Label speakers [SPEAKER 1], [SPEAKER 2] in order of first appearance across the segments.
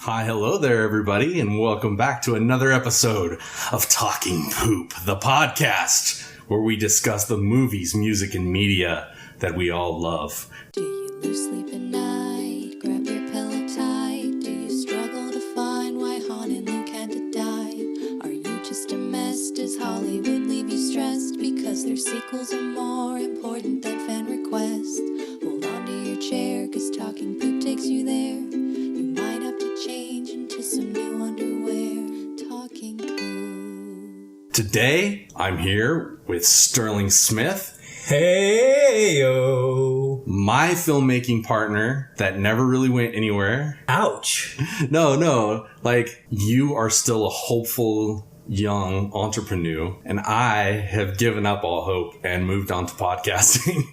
[SPEAKER 1] Hi, hello there, everybody, and welcome back to another episode of Talking Poop, the podcast where we discuss the movies, music, and media that we all love.
[SPEAKER 2] Do you lose sleep at night? Grab your pillow tight. Do you struggle to find why Han and Luke had to die? Are you just a mess? Does Hollywood leave you stressed? Because their sequels are more important than fan requests. Hold on to your chair, cause Talking Poop takes you there. You might have to change into some new underwear. Talking Poop.
[SPEAKER 1] Today, I'm here with Sterling Smith.
[SPEAKER 3] Hey, yo.
[SPEAKER 1] My filmmaking partner that never really went anywhere.
[SPEAKER 3] Ouch.
[SPEAKER 1] No, like, you are still a hopeful young entrepreneur, and I have given up all hope and moved on to podcasting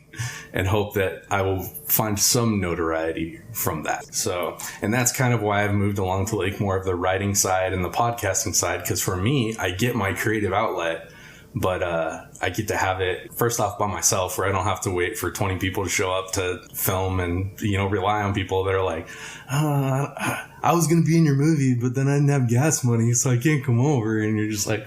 [SPEAKER 1] and hope that I will find some notoriety from that. So, and that's kind of why I've moved along to like more of the writing side and the podcasting side, because for me, I get my creative outlet, but I get to have it first off by myself, where I don't have to wait for 20 people to show up to film and, you know, rely on people that are like, I was going to be in your movie, but then I didn't have gas money, so I can't come over. And you're just like,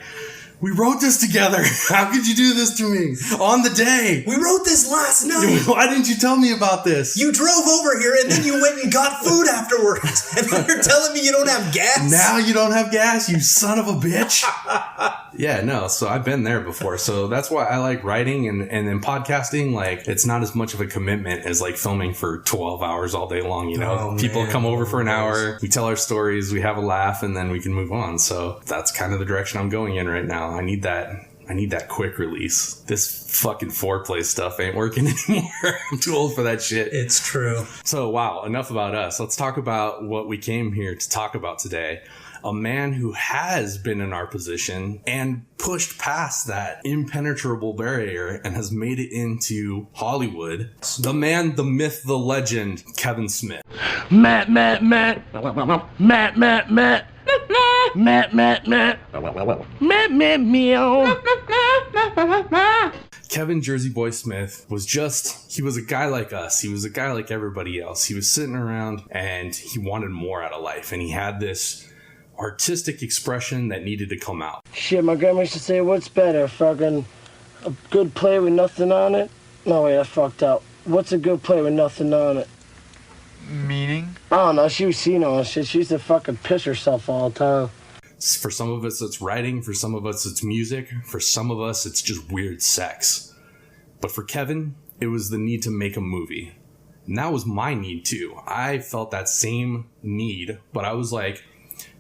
[SPEAKER 1] we wrote this together. How could you do this to me on the day?
[SPEAKER 3] We wrote this last night.
[SPEAKER 1] Why didn't you tell me about this?
[SPEAKER 3] You drove over here and then you went and got food afterwards. And then you're telling me you don't have gas?
[SPEAKER 1] Now you don't have gas, you son of a bitch. Yeah, no, so I've been there before. So that's why I like writing and then podcasting. Like, it's not as much of a commitment as like filming for 12 hours all day long, you know? People come over for an hour, we tell our stories, we have a laugh, and then we can move on. So that's kind of the direction I'm going in right now. I need that quick release. This fucking foreplay stuff ain't working anymore. I'm too old for that shit.
[SPEAKER 3] It's true.
[SPEAKER 1] So, wow, enough about us. Let's talk about what we came here to talk about today. A man who has been in our position and pushed past that impenetrable barrier and has made it into Hollywood. The man, the myth, the legend, Kevin Smith.
[SPEAKER 4] Matt. Matt. Meow.
[SPEAKER 1] Kevin Jersey Boy Smith he was a guy like us. He was a guy like everybody else. He was sitting around and he wanted more out of life. And he had this artistic expression that needed to come out.
[SPEAKER 5] Shit, my grandma used to say, what's better, fucking a good play with nothing on it? No, wait, I fucked up. What's a good play with nothing on it?
[SPEAKER 6] Meaning?
[SPEAKER 5] I don't know, she was seeing all that shit. She used to fucking piss herself all the time.
[SPEAKER 1] For some of us, it's writing. For some of us, it's music. For some of us, it's just weird sex. But for Kevin, it was the need to make a movie. And that was my need, too. I felt that same need, but I was like,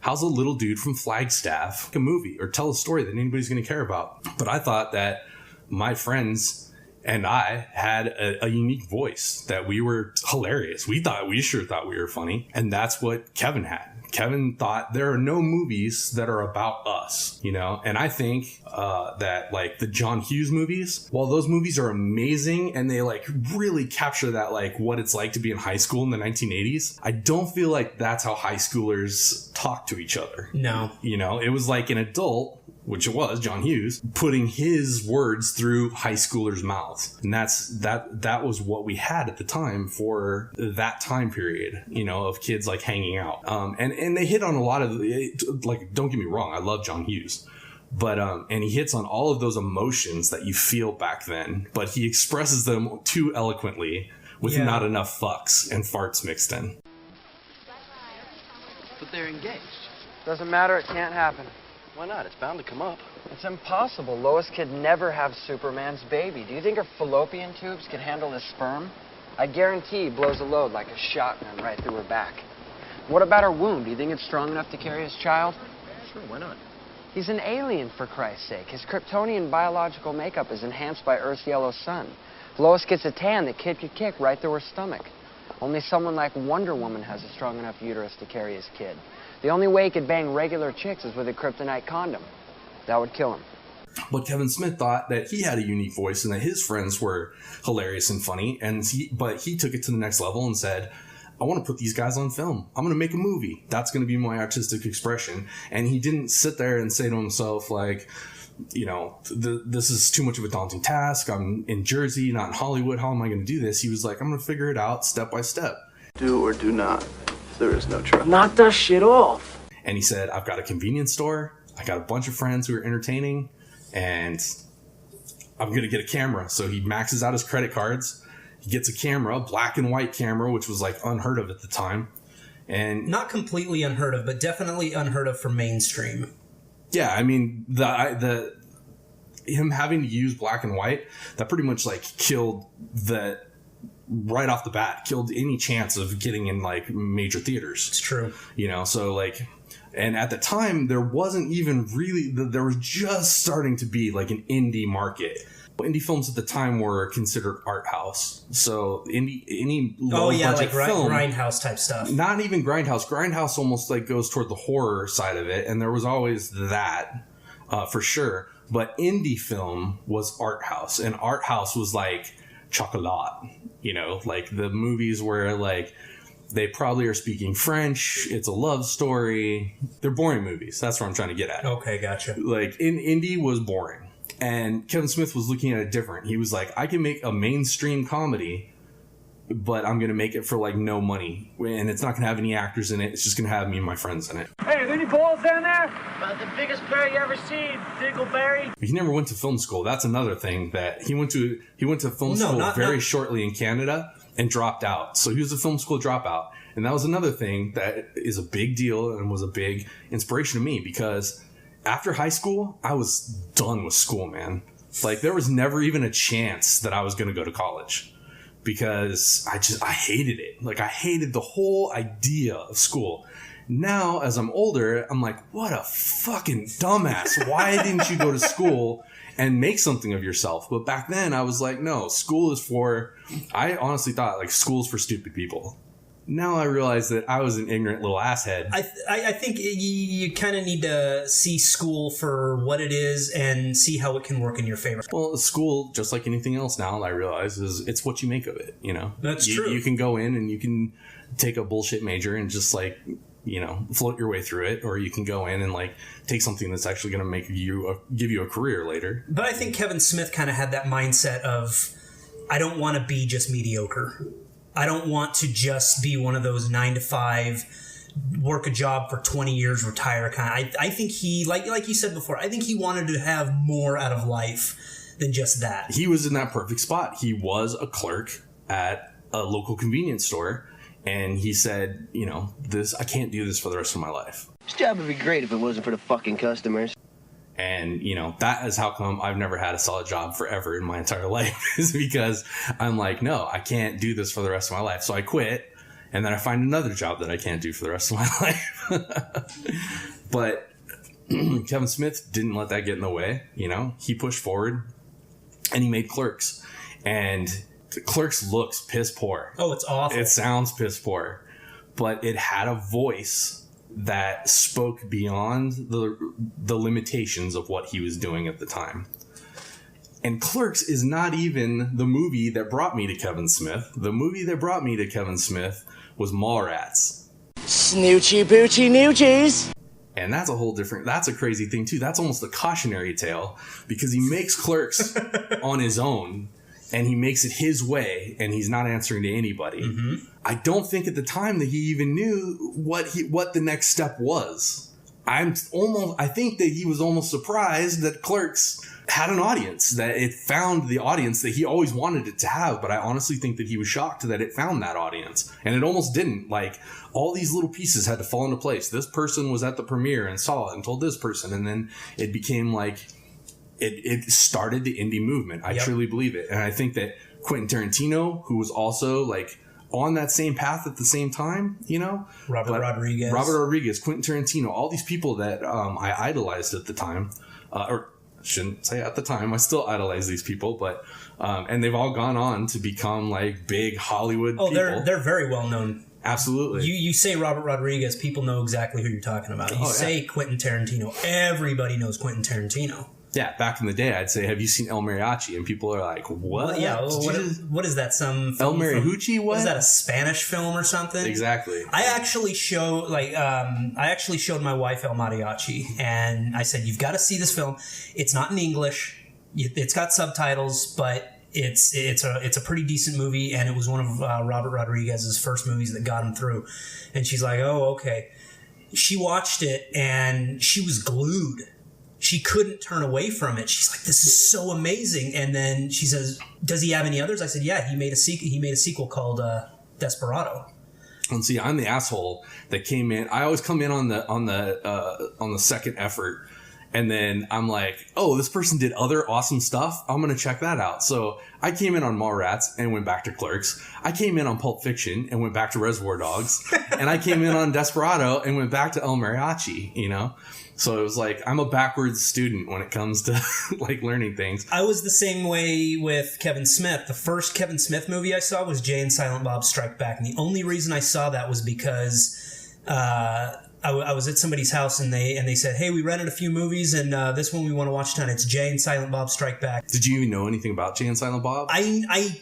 [SPEAKER 1] how's a little dude from Flagstaff make a movie or tell a story that anybody's going to care about? But I thought that my friends and I had a unique voice, that we were hilarious. We sure thought we were funny. And that's what Kevin had. Kevin thought there are no movies that are about us, you know? And I think that like the John Hughes movies, while those movies are amazing and they like really capture that, like what it's like to be in high school in the 1980s, I don't feel like that's how high schoolers talk to each other.
[SPEAKER 3] No.
[SPEAKER 1] You know, it was like an adult, which it was, John Hughes, putting his words through high schoolers' mouths. And that was what we had at the time for that time period, you know, of kids like hanging out. And they hit on a lot of, like, don't get me wrong, I love John Hughes. But, and he hits on all of those emotions that you feel back then, but he expresses them too eloquently with not enough fucks and farts mixed in.
[SPEAKER 7] But they're engaged.
[SPEAKER 6] Doesn't matter, it can't happen.
[SPEAKER 7] Why not? It's bound to come up.
[SPEAKER 6] It's impossible. Lois could never have Superman's baby. Do you think her fallopian tubes could handle his sperm? I guarantee he blows a load like a shotgun right through her back. What about her womb? Do you think it's strong enough to carry his child?
[SPEAKER 7] Sure, why not?
[SPEAKER 6] He's an alien, for Christ's sake. His Kryptonian biological makeup is enhanced by Earth's yellow sun. If Lois gets a tan, the kid could kick right through her stomach. Only someone like Wonder Woman has a strong enough uterus to carry his kid. The only way he could bang regular chicks is with a kryptonite condom. That would kill him.
[SPEAKER 1] But Kevin Smith thought that he had a unique voice and that his friends were hilarious and funny. But he took it to the next level and said, I want to put these guys on film. I'm going to make a movie. That's going to be my artistic expression. And he didn't sit there and say to himself, like, you know, this is too much of a daunting task. I'm in Jersey, not in Hollywood. How am I going to do this? He was like, I'm going to figure it out step by step.
[SPEAKER 8] Do or do not
[SPEAKER 7] There is no trouble.
[SPEAKER 5] Knock that shit off.
[SPEAKER 1] And he said, I've got a convenience store. I got a bunch of friends who are entertaining, and I'm going to get a camera. So he maxes out his credit cards. He gets a camera, black and white camera, which was like unheard of at the time. And
[SPEAKER 3] not completely unheard of, but definitely unheard of for mainstream.
[SPEAKER 1] Yeah, I mean, the him having to use black and white, that pretty much like killed that right off the bat, killed any chance of getting in like major theaters.
[SPEAKER 3] It's true.
[SPEAKER 1] You know, so like, and at the time there wasn't even really, there was just starting to be like an indie market. Indie films at the time were considered art house. So any low budget film,
[SPEAKER 3] grindhouse type stuff.
[SPEAKER 1] Not even grindhouse. Grindhouse almost like goes toward the horror side of it, and there was always that for sure. But indie film was art house, and art house was like chocolat. You know, like the movies where like they probably are speaking French. It's a love story. They're boring movies. That's what I'm trying to get at.
[SPEAKER 3] Okay, gotcha.
[SPEAKER 1] Like indie was boring. And Kevin Smith was looking at it different. He was like, I can make a mainstream comedy, but I'm going to make it for like no money. And it's not going to have any actors in it. It's just going to have me and my friends in it.
[SPEAKER 5] Hey, are there any balls down there? About the biggest bear you ever seen, Dingleberry.
[SPEAKER 1] He never went to film school. That's another thing that he went to film school very shortly in Canada and dropped out. So he was a film school dropout. And that was another thing that is a big deal and was a big inspiration to me, because after high school, I was done with school, man. Like, there was never even a chance that I was going to go to college, because I hated it. Like, I hated the whole idea of school. Now, as I'm older, I'm like, what a fucking dumbass. Why didn't you go to school and make something of yourself? But back then, I was like, no, school is for... I honestly thought, like, school's for stupid people. Now I realize that I was an ignorant little asshead.
[SPEAKER 3] I think you kind of need to see school for what it is and see how it can work in your favor.
[SPEAKER 1] Well, school, just like anything else now, I realize, is it's what you make of it, you know?
[SPEAKER 3] That's true.
[SPEAKER 1] You can go in and you can take a bullshit major and just like, you know, float your way through it, or you can go in and like take something that's actually going to make you give you a career later.
[SPEAKER 3] But I think Kevin Smith kind of had that mindset of, I don't want to be just mediocre. I don't want to just be one of those 9 to 5, work a job for 20 years, retire kind of. I think he, like you said before, I think he wanted to have more out of life than just that.
[SPEAKER 1] He was in that perfect spot. He was a clerk at a local convenience store, and he said, you know, I can't do this for the rest of my life.
[SPEAKER 7] This job would be great if it wasn't for the fucking customers.
[SPEAKER 1] And, you know, that is how come I've never had a solid job forever in my entire life, is because I'm like, no, I can't do this for the rest of my life. So I quit, and then I find another job that I can't do for the rest of my life. But Kevin Smith didn't let that get in the way. You know, he pushed forward and he made Clerks. And Clerks looks piss poor.
[SPEAKER 3] Oh, it's awful.
[SPEAKER 1] It sounds piss poor. But it had a voice that spoke beyond the limitations of what he was doing at the time. And Clerks is not even the movie that brought me to Kevin Smith. The movie that brought me to Kevin Smith was Mallrats.
[SPEAKER 4] Snoochie boochie noochies.
[SPEAKER 1] And that's a crazy thing too. That's almost a cautionary tale, because he makes Clerks on his own, and he makes it his way, and he's not answering to anybody. Mm-hmm. I don't think at the time that he even knew what the next step was. I think that he was almost surprised that Clerks had an audience, that it found the audience that he always wanted it to have. But I honestly think that he was shocked that it found that audience, and it almost didn't. Like, all these little pieces had to fall into place. This person was at the premiere and saw it and told this person, and then it became like, it started the indie movement. I truly believe it. And I think that Quentin Tarantino, who was also like on that same path at the same time, you know,
[SPEAKER 3] Robert Rodriguez,
[SPEAKER 1] Quentin Tarantino, all these people that I idolized at the time, or shouldn't say at the time, I still idolize these people, but and they've all gone on to become like big Hollywood people.
[SPEAKER 3] They're very well known.
[SPEAKER 1] Absolutely.
[SPEAKER 3] You say Robert Rodriguez, people know exactly who you're talking about. You say Quentin Tarantino, everybody knows Quentin Tarantino.
[SPEAKER 1] Yeah, back in the day, I'd say, have you seen El Mariachi? And people are like, what?
[SPEAKER 3] What is that? Some film
[SPEAKER 1] El Mariachi? What?
[SPEAKER 3] Is that a Spanish film or something?
[SPEAKER 1] Exactly.
[SPEAKER 3] I actually showed my wife El Mariachi, and I said, you've got to see this film. It's not in English. It's got subtitles, but It's a pretty decent movie, and it was one of Robert Rodriguez's first movies that got him through. And she's like, oh, okay. She watched it, and she was glued. She couldn't turn away from it. She's like, this is so amazing. And then she says, does he have any others? I said, yeah, he made a sequel called Desperado.
[SPEAKER 1] And see, I'm the asshole that came in. I always come in on the second effort. And then I'm like, oh, this person did other awesome stuff. I'm going to check that out. So I came in on Mallrats and went back to Clerks. I came in on Pulp Fiction and went back to Reservoir Dogs. And I came in on Desperado and went back to El Mariachi, you know? So it was like, I'm a backwards student when it comes to like learning things.
[SPEAKER 3] I was the same way with Kevin Smith. The first Kevin Smith movie I saw was Jay and Silent Bob Strike Back. And the only reason I saw that was because I was at somebody's house and they said, hey, we rented a few movies and this one we want to watch tonight. It's Jay and Silent Bob Strike Back.
[SPEAKER 1] Did you even know anything about Jay and Silent Bob?
[SPEAKER 3] I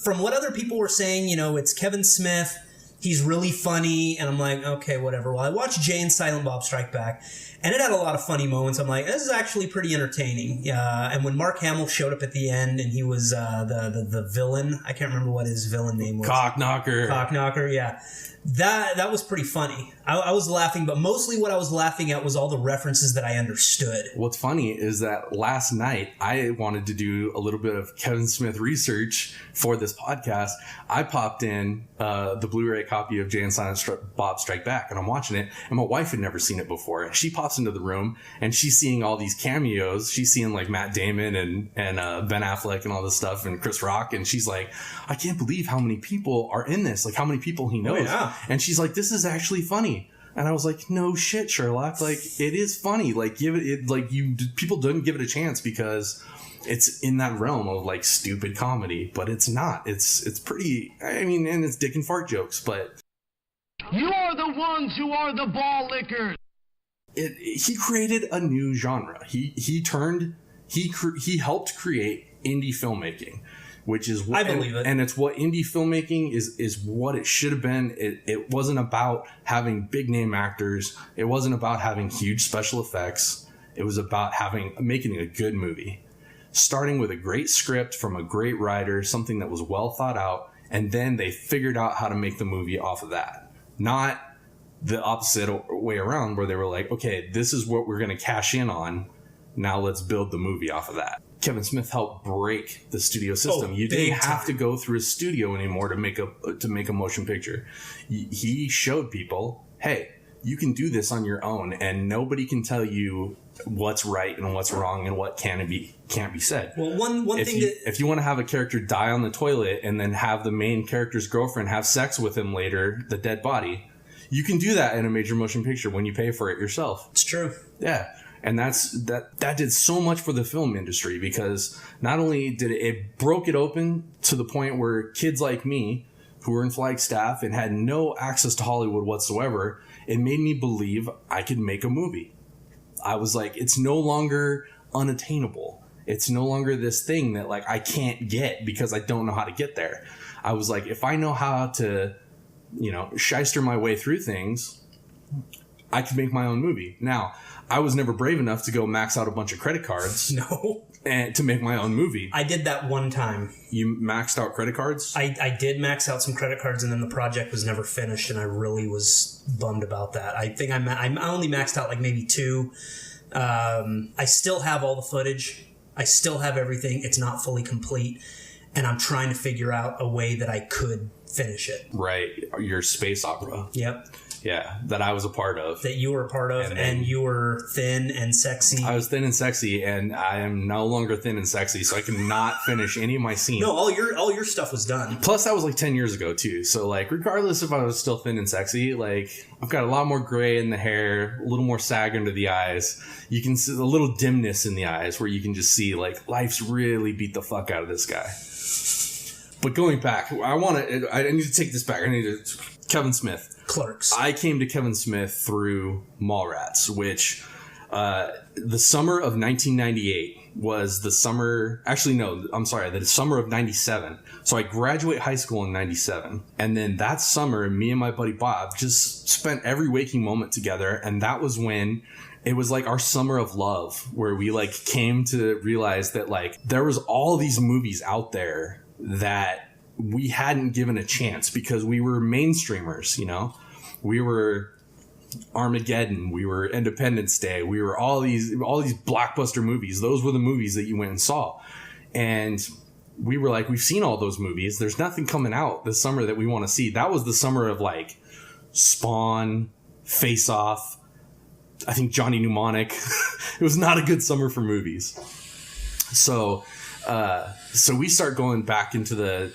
[SPEAKER 3] from what other people were saying, you know, it's Kevin Smith. He's really funny. And I'm like, okay, whatever. Well, I watched Jay and Silent Bob Strike Back. And it had a lot of funny moments. I'm like, this is actually pretty entertaining. And when Mark Hamill showed up at the end and he was the villain, I can't remember what his villain name was.
[SPEAKER 1] Cockknocker,
[SPEAKER 3] yeah. That was pretty funny. I was laughing, but mostly what I was laughing at was all the references that I understood.
[SPEAKER 1] What's funny is that last night I wanted to do a little bit of Kevin Smith research for this podcast. I popped in the Blu-ray copy of Jay and Silent Bob Strike Back, and I'm watching it, and my wife had never seen it before. She pops into the room, and she's seeing all these cameos. She's seeing like Matt Damon and Ben Affleck and all this stuff, and Chris Rock, and she's like, I can't believe how many people are in this, like how many people he knows. Oh, yeah. And she's like, this is actually funny. And I was like, no shit, Sherlock. Like, it is funny. Like, people don't give it a chance because it's in that realm of like stupid comedy, but it's not. It's pretty, I mean, and it's dick and fart jokes, but.
[SPEAKER 8] You are the ones who are the ball lickers.
[SPEAKER 1] He created a new genre. He helped create indie filmmaking. Which is what
[SPEAKER 3] I believe it.
[SPEAKER 1] And it's what indie filmmaking is what it should have been. It wasn't about having big name actors. It wasn't about having huge special effects. It was about making a good movie. Starting with a great script from a great writer, something that was well thought out, and then they figured out how to make the movie off of that. Not the opposite way around where they were like, okay, this is what we're going to cash in on. Now let's build the movie off of that. Kevin Smith helped break the studio system. You didn't have to go through a studio anymore to make a motion picture. He showed people, hey, you can do this on your own, and nobody can tell you what's right and what's wrong and what can't be said.
[SPEAKER 3] Well,
[SPEAKER 1] if you want to have a character die on the toilet and then have the main character's girlfriend have sex with him later, the dead body, you can do that in a major motion picture when you pay for it yourself.
[SPEAKER 3] It's true.
[SPEAKER 1] Yeah. And that did so much for the film industry because not only did it broke it open to the point where kids like me who were in Flagstaff and had no access to Hollywood whatsoever, it made me believe I could make a movie. I was like, it's no longer unattainable. It's no longer this thing that like I can't get because I don't know how to get there. I was like, if I know how to, shyster my way through things, I could make my own movie. Now, I was never brave enough to go max out a bunch of credit cards.
[SPEAKER 3] No.
[SPEAKER 1] And to make my own movie.
[SPEAKER 3] I did that one time.
[SPEAKER 1] You maxed out credit cards?
[SPEAKER 3] I did max out some credit cards, and then the project was never finished, and I really was bummed about that. I think I only maxed out like maybe 2. I still have all the footage. I still have everything. It's not fully complete, and I'm trying to figure out a way that I could finish it.
[SPEAKER 1] Right. Your space opera.
[SPEAKER 3] Yep.
[SPEAKER 1] Yeah, that I was a part of.
[SPEAKER 3] That you were a part of, and you were thin and sexy.
[SPEAKER 1] I was thin and sexy, and I am no longer thin and sexy, so I cannot finish any of my scenes.
[SPEAKER 3] No, all your stuff was done.
[SPEAKER 1] Plus, that was like 10 years ago, too. So, like, regardless if I was still thin and sexy, like, I've got a lot more gray in the hair, a little more sag under the eyes. You can see a little dimness in the eyes where you can just see, like, life's really beat the fuck out of this guy. But going back, I need to take this back. Kevin Smith.
[SPEAKER 3] Clerks.
[SPEAKER 1] I came to Kevin Smith through Mallrats, which The summer of 1998 was the summer. Actually, no, I'm sorry. The summer of 97. So I graduate high school in 97. And then that summer, me and my buddy Bob just spent every waking moment together. And that was when it was like our summer of love, where we like came to realize that like there was all these movies out there that we hadn't given a chance because we were mainstreamers, you know? We were Armageddon, we were Independence Day, we were all these blockbuster movies. Those were the movies that you went and saw. And we were like, we've seen all those movies. There's nothing coming out this summer that we want to see. That was the summer of like Spawn, Face Off, I think Johnny Mnemonic. It was not a good summer for movies. So we start going back into the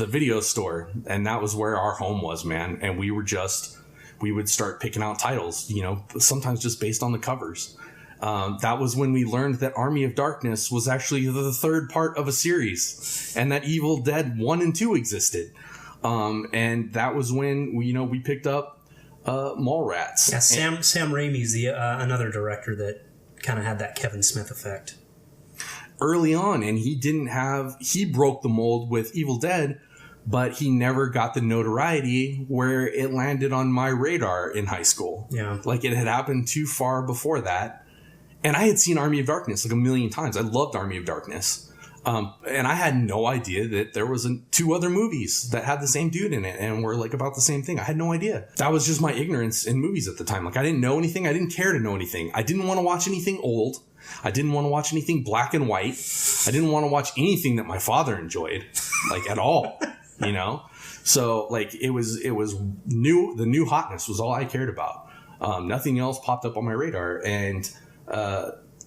[SPEAKER 1] video store, and that was where our home was, man. And we would start picking out titles, you know, sometimes just based on the covers. That was when we learned that Army of Darkness was actually the third part of a series, and that Evil Dead 1 and 2 existed. And that was when we picked up Mallrats.
[SPEAKER 3] Yeah, Sam Raimi's another director that kind of had that Kevin Smith effect
[SPEAKER 1] early on, and he broke the mold with Evil Dead, but he never got the notoriety where it landed on my radar in high school.
[SPEAKER 3] Yeah,
[SPEAKER 1] like it had happened too far before that. And I had seen Army of Darkness like a million times. I loved Army of Darkness. And I had no idea that there was two other movies that had the same dude in it and were like about the same thing. I had no idea. That was just my ignorance in movies at the time. Like I didn't know anything. I didn't care to know anything. I didn't want to watch anything old. I didn't want to watch anything black and white. I didn't want to watch anything that my father enjoyed, like at all, you know? So like it was new. The new hotness was all I cared about. Nothing else popped up on my radar. And,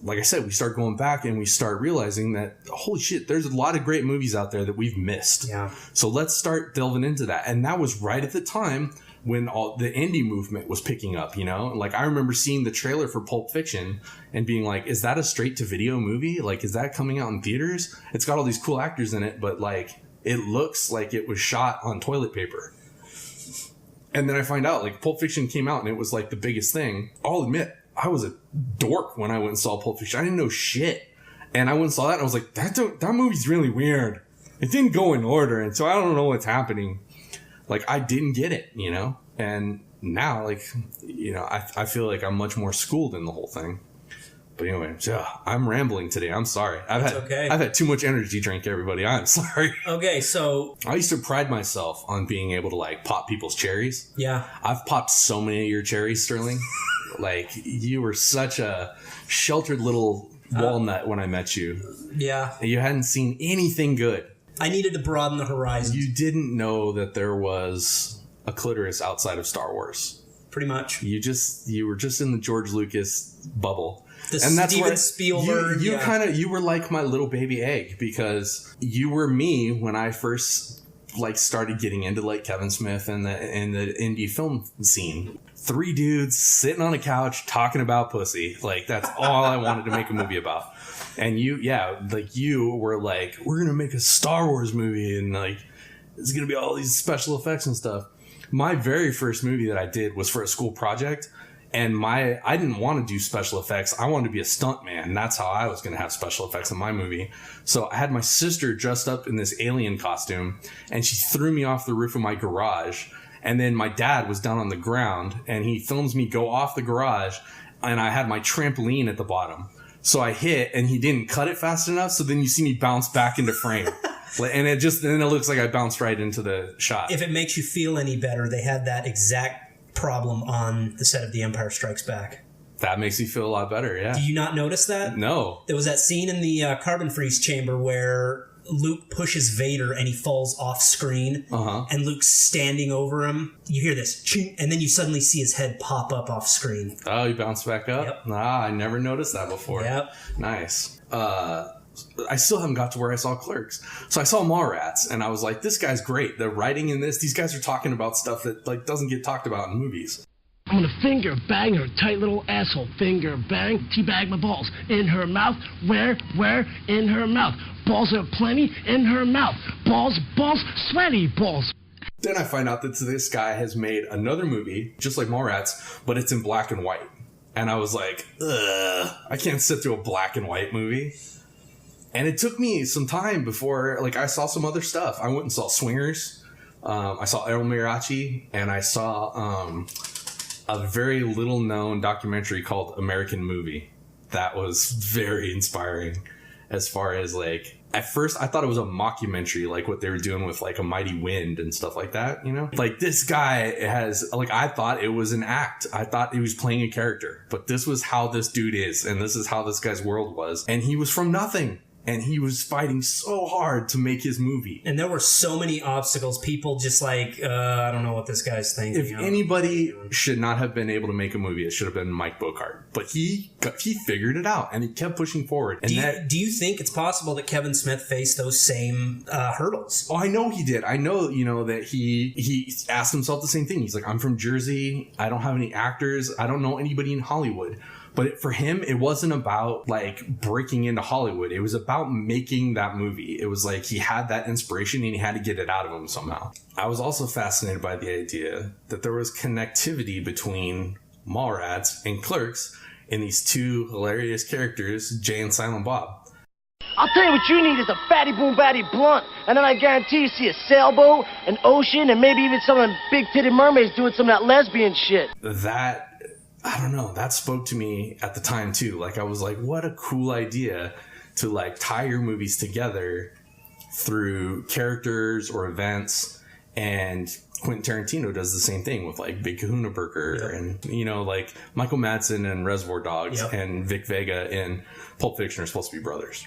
[SPEAKER 1] like I said, we start going back and we start realizing that, holy shit, there's a lot of great movies out there that we've missed.
[SPEAKER 3] Yeah.
[SPEAKER 1] So let's start delving into that. And that was right at the time when all the indie movement was picking up, you know? Like I remember seeing the trailer for Pulp Fiction and being like, is that a straight to video movie? Like, is that coming out in theaters? It's got all these cool actors in it, but like, it looks like it was shot on toilet paper. And then I find out like Pulp Fiction came out and it was like the biggest thing. I'll admit, I was a dork when I went and saw Pulp Fiction. I didn't know shit. And I went and saw that and I was like, that movie's really weird. It didn't go in order. And so I don't know what's happening. Like, I didn't get it, you know? And now, like, you know, I feel like I'm much more schooled in the whole thing. But anyway, so I'm rambling today. I'm sorry. I've had too much energy drink, everybody. I'm sorry.
[SPEAKER 3] Okay, so
[SPEAKER 1] I used to pride myself on being able to, like, pop people's cherries.
[SPEAKER 3] Yeah.
[SPEAKER 1] I've popped so many of your cherries, Sterling. Like, you were such a sheltered little walnut when I met you.
[SPEAKER 3] Yeah.
[SPEAKER 1] You hadn't seen anything good.
[SPEAKER 3] I needed to broaden the horizon.
[SPEAKER 1] You didn't know that there was a clitoris outside of Star Wars.
[SPEAKER 3] Pretty much.
[SPEAKER 1] You were just in the George Lucas bubble.
[SPEAKER 3] And that's Steven Spielberg.
[SPEAKER 1] You were like my little baby egg, because you were me when I first like started getting into like Kevin Smith and the indie film scene. 3 dudes sitting on a couch talking about pussy. Like, that's all I wanted to make a movie about. And you were like, we're going to make a Star Wars movie and like, it's going to be all these special effects and stuff. My very first movie that I did was for a school project. And I didn't want to do special effects. I wanted to be a stunt man. And that's how I was going to have special effects in my movie. So I had my sister dressed up in this alien costume and she threw me off the roof of my garage. And then my dad was down on the ground and he films me go off the garage and I had my trampoline at the bottom. So I hit and he didn't cut it fast enough. So then you see me bounce back into frame. And it looks like I bounced right into the shot.
[SPEAKER 3] If it makes you feel any better, they had that exact problem on the set of The Empire Strikes Back.
[SPEAKER 1] That makes me feel a lot better, yeah.
[SPEAKER 3] Do you not notice that?
[SPEAKER 1] No.
[SPEAKER 3] There was that scene in the carbon freeze chamber where Luke pushes Vader and he falls off screen. And Luke's standing over him. You hear this, ching, and then you suddenly see his head pop up off screen.
[SPEAKER 1] Oh, he bounced back up?
[SPEAKER 3] Yep.
[SPEAKER 1] I never noticed that before.
[SPEAKER 3] Yep.
[SPEAKER 1] Nice. I still haven't got to where I saw Clerks. So I saw Mallrats, and I was like, this guy's great. The writing in this, these guys are talking about stuff that like doesn't get talked about in movies.
[SPEAKER 8] I'm gonna finger bang her tight little asshole. Finger bang, teabag my balls. In her mouth. Where? In her mouth. Balls are plenty in her mouth. Balls, sweaty balls.
[SPEAKER 1] Then I find out that this guy has made another movie, just like Mallrats, but it's in black and white. And I was like, ugh, I can't sit through a black and white movie. And it took me some time before, like, I saw some other stuff. I went and saw Swingers. I saw El Mariachi, and I saw a very little known documentary called American Movie. That was very inspiring as far as, like, at first I thought it was a mockumentary, like what they were doing with like A Mighty Wind and stuff like that, you know? Like, this guy has, like, I thought it was an act. I thought he was playing a character, but this was how this dude is, and this is how this guy's world was. And he was from nothing. And he was fighting so hard to make his movie.
[SPEAKER 3] And there were so many obstacles. People just like, I don't know what this guy's thinking.
[SPEAKER 1] If anybody should not have been able to make a movie, it should have been Mike Bocart. But he figured it out, and he kept pushing forward. And
[SPEAKER 3] do you think it's possible that Kevin Smith faced those same hurdles?
[SPEAKER 1] Oh, I know he did. I know, you know, that he asked himself the same thing. He's like, I'm from Jersey. I don't have any actors. I don't know anybody in Hollywood. But for him, it wasn't about like breaking into Hollywood. It was about making that movie. It was like he had that inspiration and he had to get it out of him somehow. I was also fascinated by the idea that there was connectivity between Mallrats and Clerks in these two hilarious characters, Jay and Silent Bob.
[SPEAKER 4] I'll tell you what you need is a fatty boom batty blunt, and then I guarantee you see a sailboat, an ocean, and maybe even some of them big titted mermaids doing some of that lesbian shit.
[SPEAKER 1] That, I don't know, that spoke to me at the time too. Like, I was like, what a cool idea to like tie your movies together through characters or events. And Quentin Tarantino does the same thing with like Big Kahuna Burger, yep. And, you know, like Michael Madsen and Reservoir Dogs, yep. And Vic Vega in Pulp Fiction are supposed to be brothers.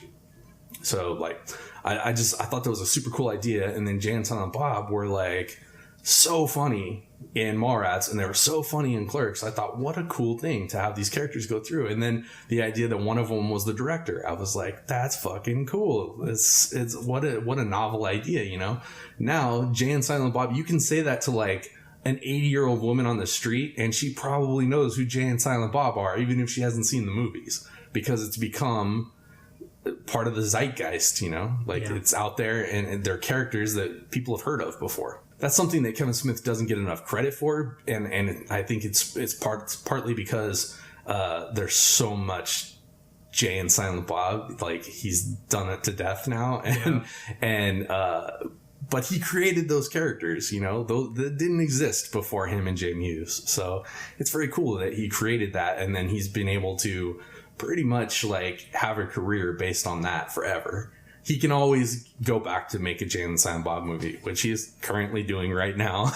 [SPEAKER 1] So like, I thought that was a super cool idea. And then Jay and Silent Bob were like so funny in Mallrats, and they were so funny in Clerks. I thought, what a cool thing to have these characters go through. And then the idea that one of them was the director, I was like, that's fucking cool. It's what a novel idea, you know? Now, Jay and Silent Bob, you can say that to like an 80-year-old woman on the street, and she probably knows who Jay and Silent Bob are, even if she hasn't seen the movies, because it's become part of the zeitgeist, you know? Like, yeah. It's out there, and they're characters that people have heard of before. That's something that Kevin Smith doesn't get enough credit for, and I think it's partly because there's so much Jay and Silent Bob. Like, he's done it to death now, but he created those characters, you know, that didn't exist before him and Jay Mewes. So it's very cool that he created that, and then he's been able to pretty much like have a career based on that forever. He can always go back to make a Jay and Silent Bob movie, which he is currently doing right now,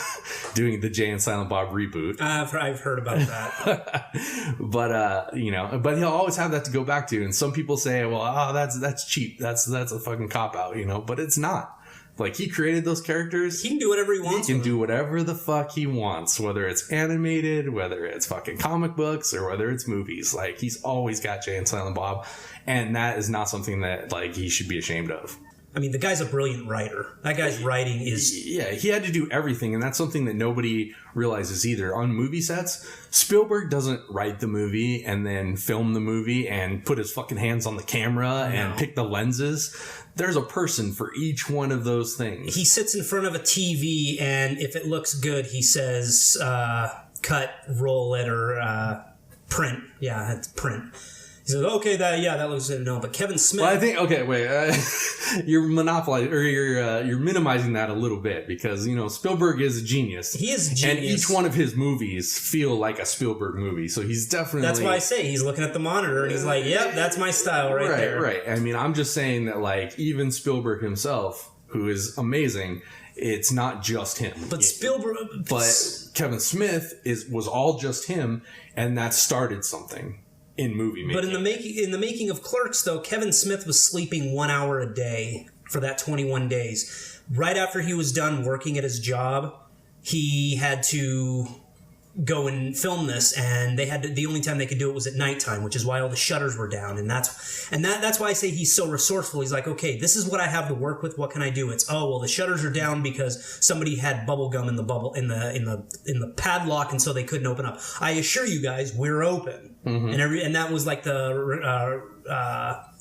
[SPEAKER 1] doing the Jay and Silent Bob reboot.
[SPEAKER 3] I've heard about that.
[SPEAKER 1] But you know, but he'll always have that to go back to. And some people say, well, that's cheap. That's a fucking cop out, you know, but it's not. Like, he created those characters.
[SPEAKER 3] He can do whatever he wants.
[SPEAKER 1] He can do whatever the fuck he wants, whether it's animated, whether it's fucking comic books, or whether it's movies. Like, he's always got Jay and Silent Bob, and that is not something that, like, he should be ashamed of.
[SPEAKER 3] I mean, the guy's a brilliant writer. That guy's writing is...
[SPEAKER 1] Yeah, he had to do everything, and that's something that nobody realizes either. On movie sets, Spielberg doesn't write the movie and then film the movie and put his fucking hands on the camera and pick the lenses. There's a person for each one of those things.
[SPEAKER 3] He sits in front of a TV, and if it looks good, he says, cut, roll it, or print. Yeah, it's print. He says, okay, that looks good. No, but Kevin Smith...
[SPEAKER 1] Well, I think, okay, wait, you're monopolizing, or you're minimizing that a little bit, because, you know, Spielberg is a genius.
[SPEAKER 3] He is a genius.
[SPEAKER 1] And each one of his movies feel like a Spielberg movie, so he's definitely...
[SPEAKER 3] That's why I say he's looking at the monitor, and he's like, yep, that's my style right there.
[SPEAKER 1] Right. I mean, I'm just saying that, like, even Spielberg himself, who is amazing, it's not just him.
[SPEAKER 3] But Spielberg...
[SPEAKER 1] But Kevin Smith was all just him, and that started something in movie making.
[SPEAKER 3] But in the making of Clerks, though, Kevin Smith was sleeping 1 hour a day for that 21 days. Right after he was done working at his job, he had to go and film this, and the only time they could do it was at nighttime, which is why all the shutters were down. And that's why I say he's so resourceful. He's like, okay, this is what I have to work with. What can I do? It's, oh, well, the shutters are down because somebody had bubble gum in the padlock, and so they couldn't open up. I assure you guys, we're open. Mm-hmm. And that was like the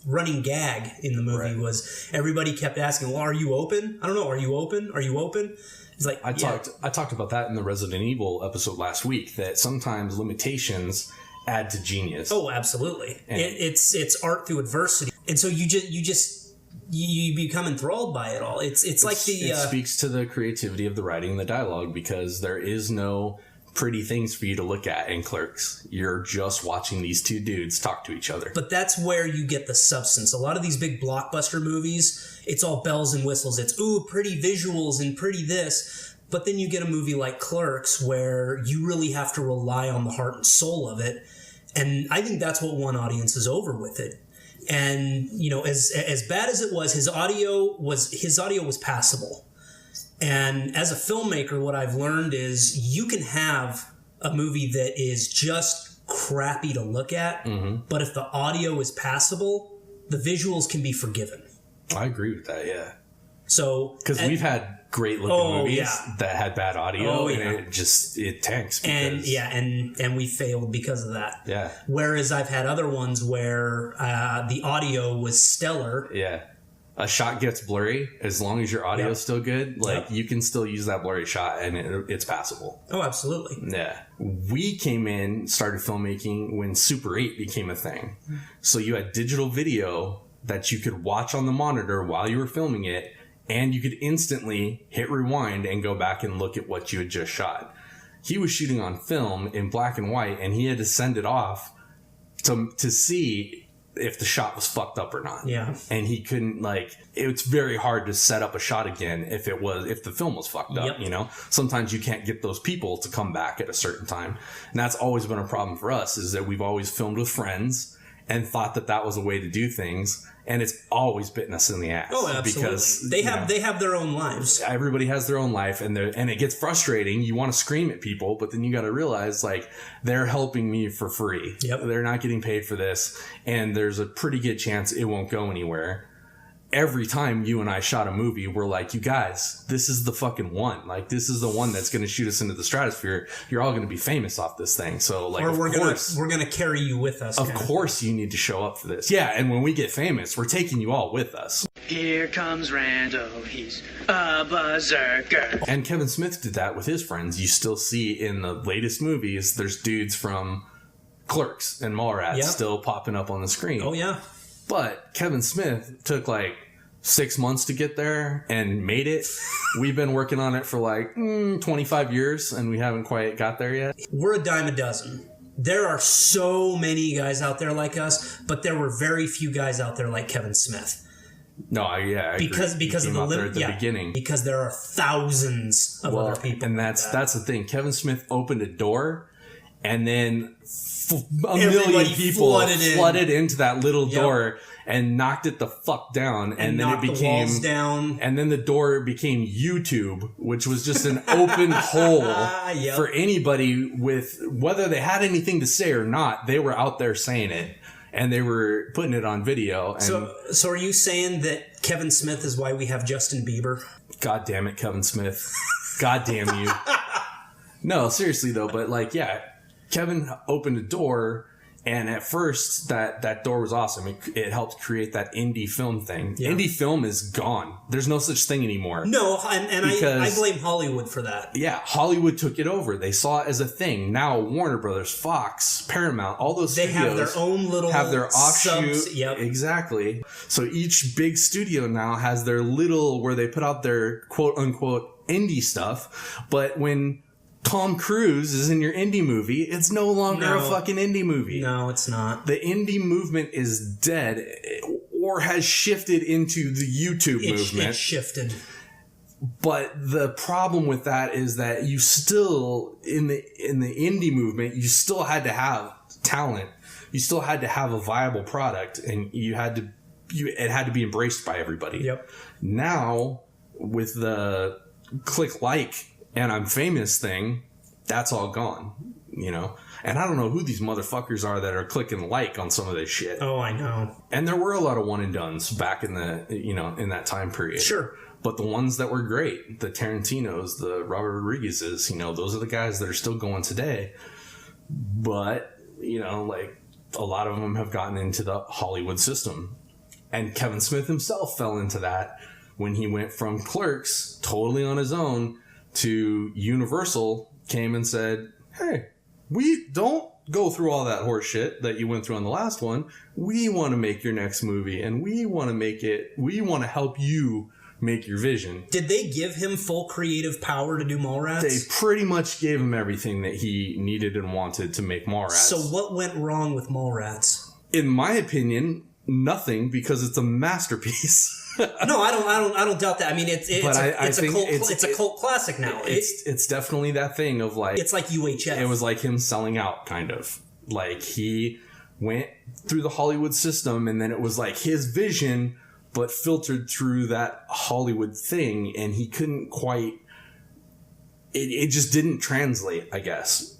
[SPEAKER 3] running gag in the movie, was everybody kept asking, well, are you open? I don't know. Are you open? Are you open? It's like, I talked
[SPEAKER 1] about that in the Resident Evil episode last week, that sometimes limitations add to genius.
[SPEAKER 3] Oh, absolutely. It's art through adversity. And so you become enthralled by it all. It
[SPEAKER 1] speaks to the creativity of the writing and the dialogue, because there is no pretty things for you to look at in Clerks. You're just watching these two dudes talk to each other.
[SPEAKER 3] But that's where you get the substance. A lot of these big blockbuster movies, it's all bells and whistles. It's, ooh, pretty visuals and pretty this. But then you get a movie like Clerks where you really have to rely on the heart and soul of it. And I think that's what won audiences over with it. And, you know, as bad as it was, his audio was passable. And as a filmmaker, what I've learned is you can have a movie that is just crappy to look at, but if the audio is passable, the visuals can be forgiven.
[SPEAKER 1] I agree with that, yeah.
[SPEAKER 3] So,
[SPEAKER 1] because we've had great looking movies that had bad audio, and it tanks. Because,
[SPEAKER 3] and we failed because of that.
[SPEAKER 1] Yeah.
[SPEAKER 3] Whereas I've had other ones where the audio was stellar.
[SPEAKER 1] Yeah. A shot gets blurry, as long as your audio is still good, you can still use that blurry shot and it's passable.
[SPEAKER 3] Oh, absolutely.
[SPEAKER 1] Yeah. We came in, started filmmaking when Super 8 became a thing. So you had digital video that you could watch on the monitor while you were filming it, and you could instantly hit rewind and go back and look at what you had just shot. He was shooting on film in black and white, and he had to send it off to see if the shot was fucked up or not.
[SPEAKER 3] Yeah.
[SPEAKER 1] And he couldn't, it's very hard to set up a shot again if the film was fucked up, you know? Sometimes you can't get those people to come back at a certain time. And that's always been a problem for us, is that we've always filmed with friends and thought that was a way to do things. And it's always bitten us in the ass.
[SPEAKER 3] Oh, absolutely.
[SPEAKER 1] Because
[SPEAKER 3] they have their own lives.
[SPEAKER 1] Everybody has their own life, and it gets frustrating. You want to scream at people, but then you got to realize, they're helping me for free.
[SPEAKER 3] Yep.
[SPEAKER 1] They're not getting paid for this, and there's a pretty good chance it won't go anywhere. Every time you and I shot a movie, we're like, you guys, this is the fucking one. This is the one that's going to shoot us into the stratosphere. You're all going to be famous off this thing. So,
[SPEAKER 3] we're going to carry you with us.
[SPEAKER 1] Of course you need to show up for this. Yeah, and when we get famous, we're taking you all with us.
[SPEAKER 9] Here comes Randall, he's a berserker.
[SPEAKER 1] And Kevin Smith did that with his friends. You still see in the latest movies, there's dudes from Clerks and Mallrats still popping up on the screen.
[SPEAKER 3] Oh, yeah.
[SPEAKER 1] But Kevin Smith took 6 months to get there and made it. We've been working on it for 25 years, and we haven't quite got there yet.
[SPEAKER 3] We're a dime a dozen. There are so many guys out there like us, but there were very few guys out there like Kevin Smith.
[SPEAKER 1] No, I agree.
[SPEAKER 3] Because of the limit
[SPEAKER 1] at the beginning.
[SPEAKER 3] Because there are thousands of other people.
[SPEAKER 1] And that's the thing. Kevin Smith opened a door, and then a million people flooded into that little door and knocked it the fuck down, and then it became
[SPEAKER 3] the walls down.
[SPEAKER 1] And then the door became YouTube, which was just an open hole for anybody with whether they had anything to say or not. They were out there saying it, and they were putting it on video. And
[SPEAKER 3] so are you saying that Kevin Smith is why we have Justin Bieber?
[SPEAKER 1] God damn it, Kevin Smith! God damn you! No, seriously though, but Kevin opened a door, and at first that door was awesome. It helped create that indie film thing. Yeah. Indie film is gone. There's no such thing anymore.
[SPEAKER 3] No, and I blame Hollywood for that.
[SPEAKER 1] Yeah, Hollywood took it over. They saw it as a thing. Now Warner Brothers, Fox, Paramount, all those studios
[SPEAKER 3] have their own little
[SPEAKER 1] offshoot.
[SPEAKER 3] Subs. Yep.
[SPEAKER 1] Exactly. So each big studio now has their little where they put out their quote unquote indie stuff. But when Tom Cruise is in your indie movie, it's no longer a fucking indie movie.
[SPEAKER 3] No, it's not.
[SPEAKER 1] The indie movement is dead, or has shifted into the YouTube movement.
[SPEAKER 3] It's shifted.
[SPEAKER 1] But the problem with that is that you still, in the indie movement, you still had to have talent. You still had to have a viable product, and it had to be embraced by everybody.
[SPEAKER 3] Yep.
[SPEAKER 1] Now, with the click like and I'm famous thing, that's all gone, you know? And I don't know who these motherfuckers are that are clicking like on some of this shit.
[SPEAKER 3] Oh, I know.
[SPEAKER 1] And there were a lot of one and dones back in in that time period.
[SPEAKER 3] Sure.
[SPEAKER 1] But the ones that were great, the Tarantinos, the Robert Rodriguez's, those are the guys that are still going today. But, a lot of them have gotten into the Hollywood system. And Kevin Smith himself fell into that when he went from Clerks, totally on his own, to Universal, came and said, hey, we don't go through all that horse shit that you went through on the last one. We want to make your next movie, and we want to help you make your vision.
[SPEAKER 3] Did they give him full creative power to do Mallrats?
[SPEAKER 1] They pretty much gave him everything that he needed and wanted to make Mallrats.
[SPEAKER 3] So what went wrong with Mallrats?
[SPEAKER 1] In my opinion, nothing, because it's a masterpiece.
[SPEAKER 3] No, I don't doubt that. I mean, it's a cult classic now.
[SPEAKER 1] It's definitely that thing of like,
[SPEAKER 3] it's like UHF.
[SPEAKER 1] It was like him selling out, kind of. Like, he went through the Hollywood system, and then it was like his vision, but filtered through that Hollywood thing, and he couldn't quite. It just didn't translate, I guess.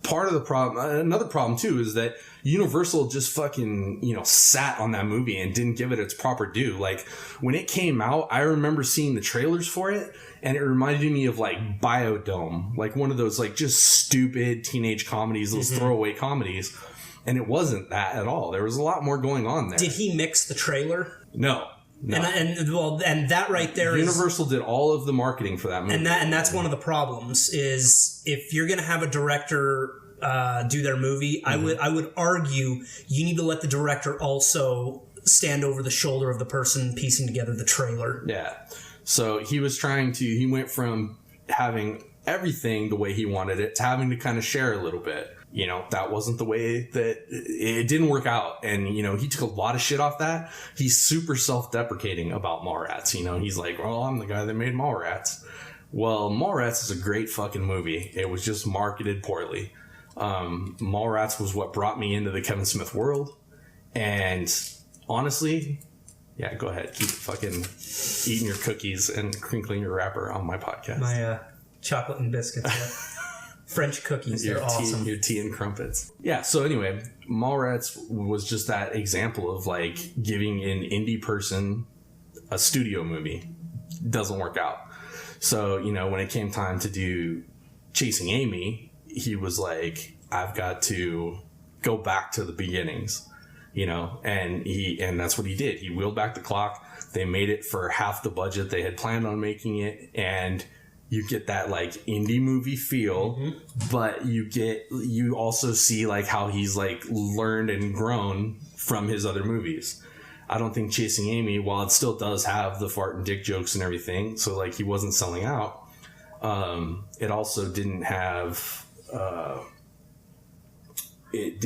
[SPEAKER 1] Part of the problem, another problem too, is that Universal just fucking, sat on that movie and didn't give it its proper due. Like, when it came out, I remember seeing the trailers for it, and it reminded me of like Biodome, like one of those like just stupid teenage comedies, those throwaway comedies. And it wasn't that at all. There was a lot more going on there.
[SPEAKER 3] Did he mix the trailer?
[SPEAKER 1] No.
[SPEAKER 3] And that right there
[SPEAKER 1] Universal did all of the marketing for that movie.
[SPEAKER 3] And that's one of the problems, is if you're going to have a director do their movie, I would argue you need to let the director also stand over the shoulder of the person piecing together the trailer.
[SPEAKER 1] Yeah. So he went from having everything the way he wanted it to having to kind of share a little bit. That wasn't the way that it didn't work out. And, he took a lot of shit off that. He's super self-deprecating about Mallrats. He's like, well, I'm the guy that made Mallrats. Well, Mallrats is a great fucking movie. It was just marketed poorly. Mallrats was what brought me into the Kevin Smith world. And honestly, yeah, go ahead. Keep fucking eating your cookies and crinkling your wrapper on my podcast.
[SPEAKER 3] My chocolate and biscuits, yeah. French cookies, they're awesome.
[SPEAKER 1] Your tea and crumpets. Yeah, so anyway, Mallrats was just that example of like giving an indie person a studio movie. Doesn't work out. So, when it came time to do Chasing Amy, he was like, I've got to go back to the beginnings, and that's what he did. He wheeled back the clock. They made it for half the budget they had planned on making it, and you get that like indie movie feel, but you also see like how he's like learned and grown from his other movies. I don't think Chasing Amy, while it still does have the fart and dick jokes and everything, so like he wasn't selling out, it also didn't have that it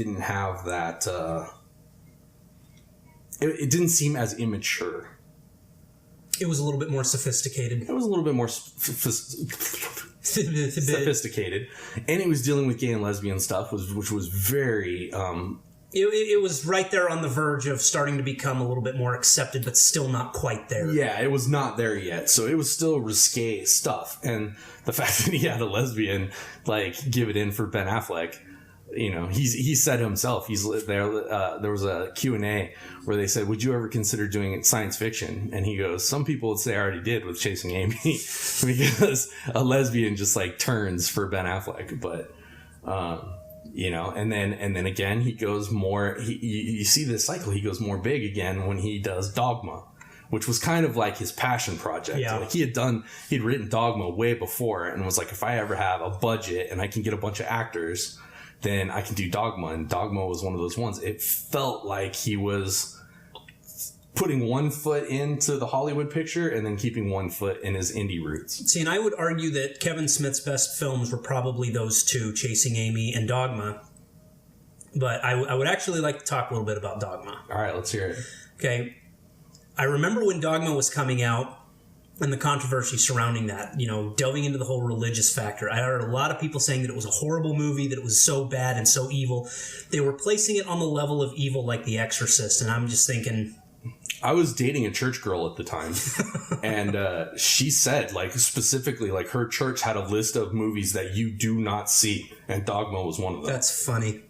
[SPEAKER 1] didn't seem as immature.
[SPEAKER 3] It was a little bit more sophisticated.
[SPEAKER 1] It was a little bit more sophisticated. And it was dealing with gay and lesbian stuff, which was very...
[SPEAKER 3] It was right there on the verge of starting to become a little bit more accepted, but still not quite there.
[SPEAKER 1] Yeah, it was not there yet. So it was still risque stuff. And the fact that he had a lesbian, like, give it in for Ben Affleck... he said himself, there was a Q&A where they said, would you ever consider doing science fiction? And he goes, some people would say I already did with Chasing Amy because a lesbian just like turns for Ben Affleck. But, and then again, he goes more, you see this cycle, he goes more big again when he does Dogma, which was kind of like his passion project.
[SPEAKER 3] Yeah.
[SPEAKER 1] Like he'd written Dogma way before and was like, if I ever have a budget and I can get a bunch of actors, then I can do Dogma. And Dogma was one of those ones. It felt like he was putting one foot into the Hollywood picture and then keeping one foot in his indie roots.
[SPEAKER 3] See, and I would argue that Kevin Smith's best films were probably those two, Chasing Amy and Dogma. But I would actually like to talk a little bit about Dogma.
[SPEAKER 1] All right, let's hear it.
[SPEAKER 3] Okay. I remember when Dogma was coming out, and the controversy surrounding that, delving into the whole religious factor. I heard a lot of people saying that it was a horrible movie, that it was so bad and so evil. They were placing it on the level of evil like The Exorcist, and I'm just thinking...
[SPEAKER 1] I was dating a church girl at the time, and she said, like, specifically, like, her church had a list of movies that you do not see, and Dogma was one of them.
[SPEAKER 3] That's funny.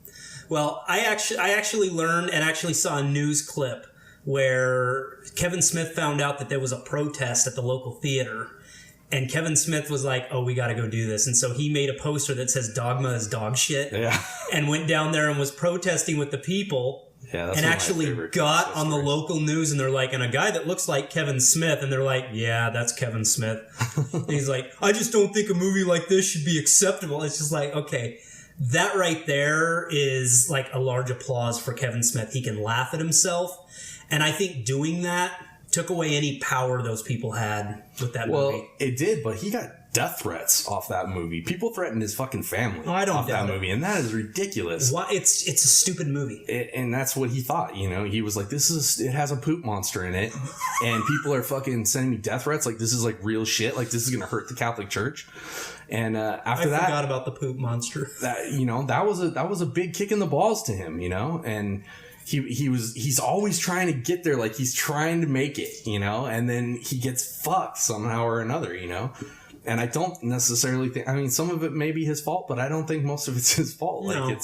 [SPEAKER 3] Well, I actually learned and actually saw a news clip where Kevin Smith found out that there was a protest at the local theater, and Kevin Smith was like, oh, we got to go do this. And so he made a poster that says Dogma is dog shit, and went down there and was protesting with the people, and actually got on the local news, and they're like, and a guy that looks like Kevin Smith, and they're like, yeah, that's Kevin Smith. And he's like, I just don't think a movie like this should be acceptable. It's just like, okay, That right there is like a large applause for Kevin Smith. He can laugh at himself. And I think doing that took away any power those people had with that movie.
[SPEAKER 1] Well, it did, but he got death threats off that movie. People threatened his fucking family off that movie, and that is ridiculous.
[SPEAKER 3] Why? It's a stupid movie.
[SPEAKER 1] And that's what he thought, you know? He was like, it has a poop monster in it, and people are fucking sending me death threats, like this is like real shit, like this is gonna hurt the Catholic Church. And after that, I
[SPEAKER 3] forgot about the poop monster.
[SPEAKER 1] That, you know, that was a big kick in the balls to him, you know? And he's always trying to get there, like he's trying to make it, you know, and then he gets fucked somehow or another, you know. And I don't necessarily think, I mean, some of it may be his fault, but I don't think most of it's his fault.
[SPEAKER 3] No.
[SPEAKER 1] Like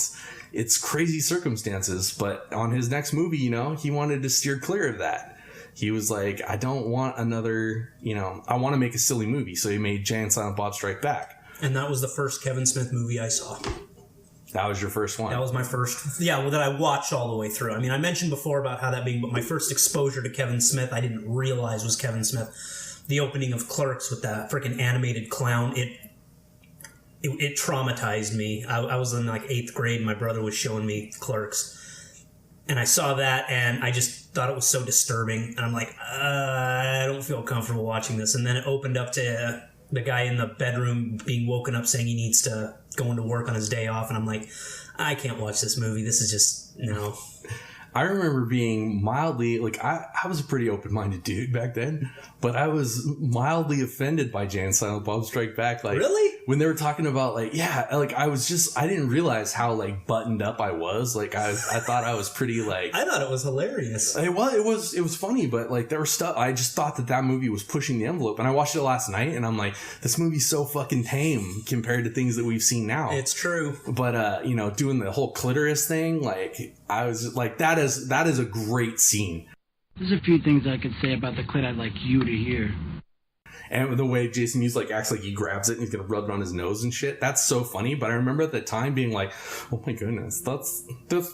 [SPEAKER 1] it's crazy circumstances. But on his next movie, you know, he wanted to steer clear of that. He was like, I don't want another, you know, I want to make a silly movie. So he made Jay and Silent Bob Strike Back.
[SPEAKER 3] And that was the first Kevin Smith movie I saw.
[SPEAKER 1] That was your first one?
[SPEAKER 3] That was my first, that I watched all the way through. I mean, I mentioned before about how that being, but my first exposure to Kevin Smith, I didn't realize was Kevin Smith. The opening of Clerks with that freaking animated clown, it traumatized me. I was in like 8th grade, and my brother was showing me Clerks. And I saw that, and I just thought it was so disturbing. And I'm like, I don't feel comfortable watching this. And then it opened up to the guy in the bedroom being woken up saying he needs to go into work on his day off. And I'm like, I can't watch this movie. This is just, no.
[SPEAKER 1] I remember being mildly, like, I was a pretty open-minded dude back then, but I was mildly offended by Jay and Silent Bob Strike Back. Like,
[SPEAKER 3] really?
[SPEAKER 1] When they were talking about, like, yeah, like, I didn't realize how, like, buttoned up I was. Like, I thought I was pretty, like...
[SPEAKER 3] I thought it was hilarious.
[SPEAKER 1] It was funny, but, like, there was stuff... I just thought that movie was pushing the envelope, and I watched it last night, and I'm like, this movie's so fucking tame compared to things that we've seen now.
[SPEAKER 3] It's true.
[SPEAKER 1] But, you know, doing the whole clitoris thing, like... I was like, that is a great scene.
[SPEAKER 8] There's a few things I could say about the clit I'd like you to hear.
[SPEAKER 1] And the way Jason Mewes like acts like he grabs it and he's gonna rub it on his nose and shit. That's so funny. But I remember at the time being like, oh my goodness, that's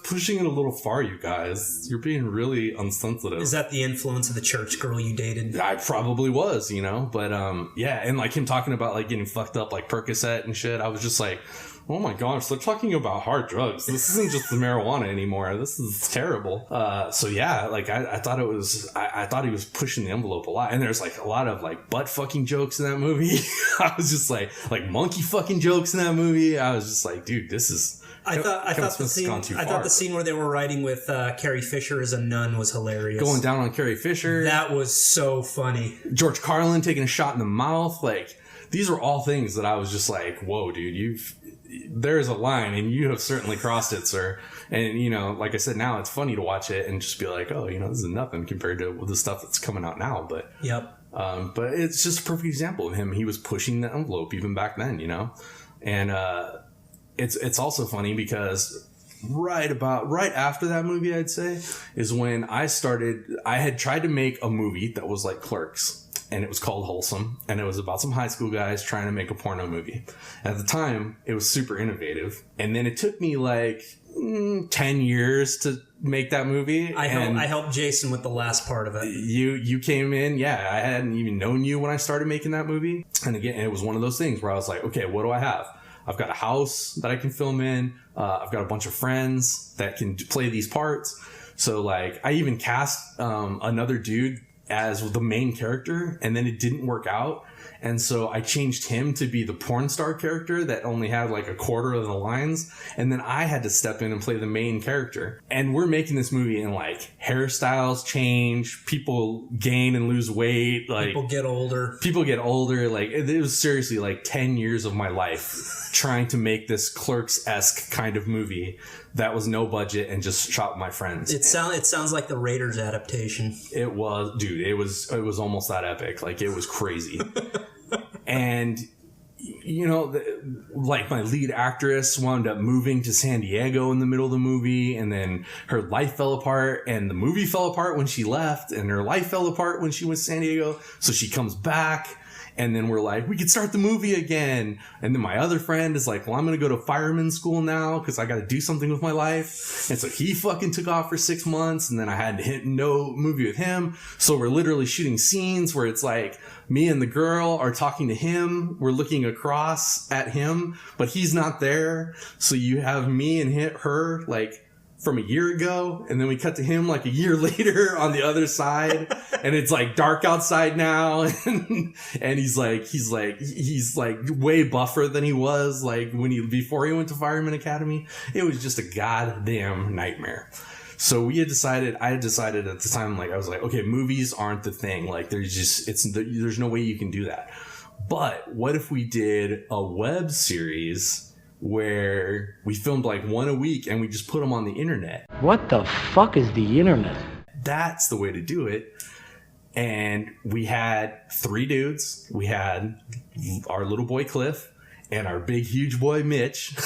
[SPEAKER 1] pushing it a little far, you guys. You're being really unsensitive.
[SPEAKER 3] Is that the influence of the church girl you dated?
[SPEAKER 1] I probably was, you know. But yeah, and like him talking about like getting fucked up like Percocet and shit. I was just like, oh my gosh, they're talking about hard drugs. This isn't just the marijuana anymore. This is terrible. So yeah, like I thought it was, I thought he was pushing the envelope a lot. And there's like a lot of like butt fucking jokes in that movie. I was just like monkey fucking jokes in that movie. I was just like, dude, this is...
[SPEAKER 3] I thought the scene where they were riding with Carrie Fisher as a nun was hilarious.
[SPEAKER 1] Going down on Carrie Fisher.
[SPEAKER 3] That was so funny.
[SPEAKER 1] George Carlin taking a shot in the mouth. Like, these are all things that I was just like, whoa, dude, there's a line and you have certainly crossed it, sir. And, you know, like I said, now it's funny to watch it and just be like, oh, you know, this is nothing compared to the stuff that's coming out now. But,
[SPEAKER 3] yep.
[SPEAKER 1] But it's just a perfect example of him. He was pushing the envelope even back then, you know? And, it's also funny because right after that movie, I'd say, is when I had tried to make a movie that was like Clerks. And it was called Wholesome, and it was about some high school guys trying to make a porno movie. At the time, it was super innovative. And then it took me like 10 years to make that movie.
[SPEAKER 3] I helped Jason with the last part of it.
[SPEAKER 1] You came in, yeah. I hadn't even known you when I started making that movie. And again, it was one of those things where I was like, okay, what do I have? I've got a house that I can film in. I've got a bunch of friends that can play these parts. So like, I even cast another dude as the main character, and then it didn't work out. And so I changed him to be the porn star character that only had like a quarter of the lines. And then I had to step in and play the main character. And we're making this movie and like hairstyles change, people gain and lose weight. Like
[SPEAKER 3] people get older.
[SPEAKER 1] Like it was seriously like 10 years of my life trying to make this Clerks-esque kind of movie that was no budget and just shot with my friends.
[SPEAKER 3] It sounds like the Raiders adaptation.
[SPEAKER 1] It was, dude, it was almost that epic. Like it was crazy. And, you know, like my lead actress wound up moving to San Diego in the middle of the movie, and then her life fell apart, and the movie fell apart when she left, and her life fell apart when she went to San Diego. So she comes back, And then we're like, we could start the movie again. And then my other friend is like, well, I'm going to go to fireman school now because I got to do something with my life. And so he fucking took off for 6 months. And then I had to hit no movie with him. So we're literally shooting scenes where it's like me and the girl are talking to him. We're looking across at him, but he's not there. So you have me and her like from a year ago, and then we cut to him like a year later on the other side, and it's like dark outside now, and he's like way buffer than he was like before he went to Fireman Academy. It was just a goddamn nightmare. So I had decided at the time, like I was like, okay, movies aren't the thing. Like there's no way you can do that. But what if we did a web series where we filmed like one a week and we just put them on the internet?
[SPEAKER 5] What the fuck is the internet?
[SPEAKER 1] That's the way to do it. And we had 3 dudes. We had our little boy Cliff and our big huge boy Mitch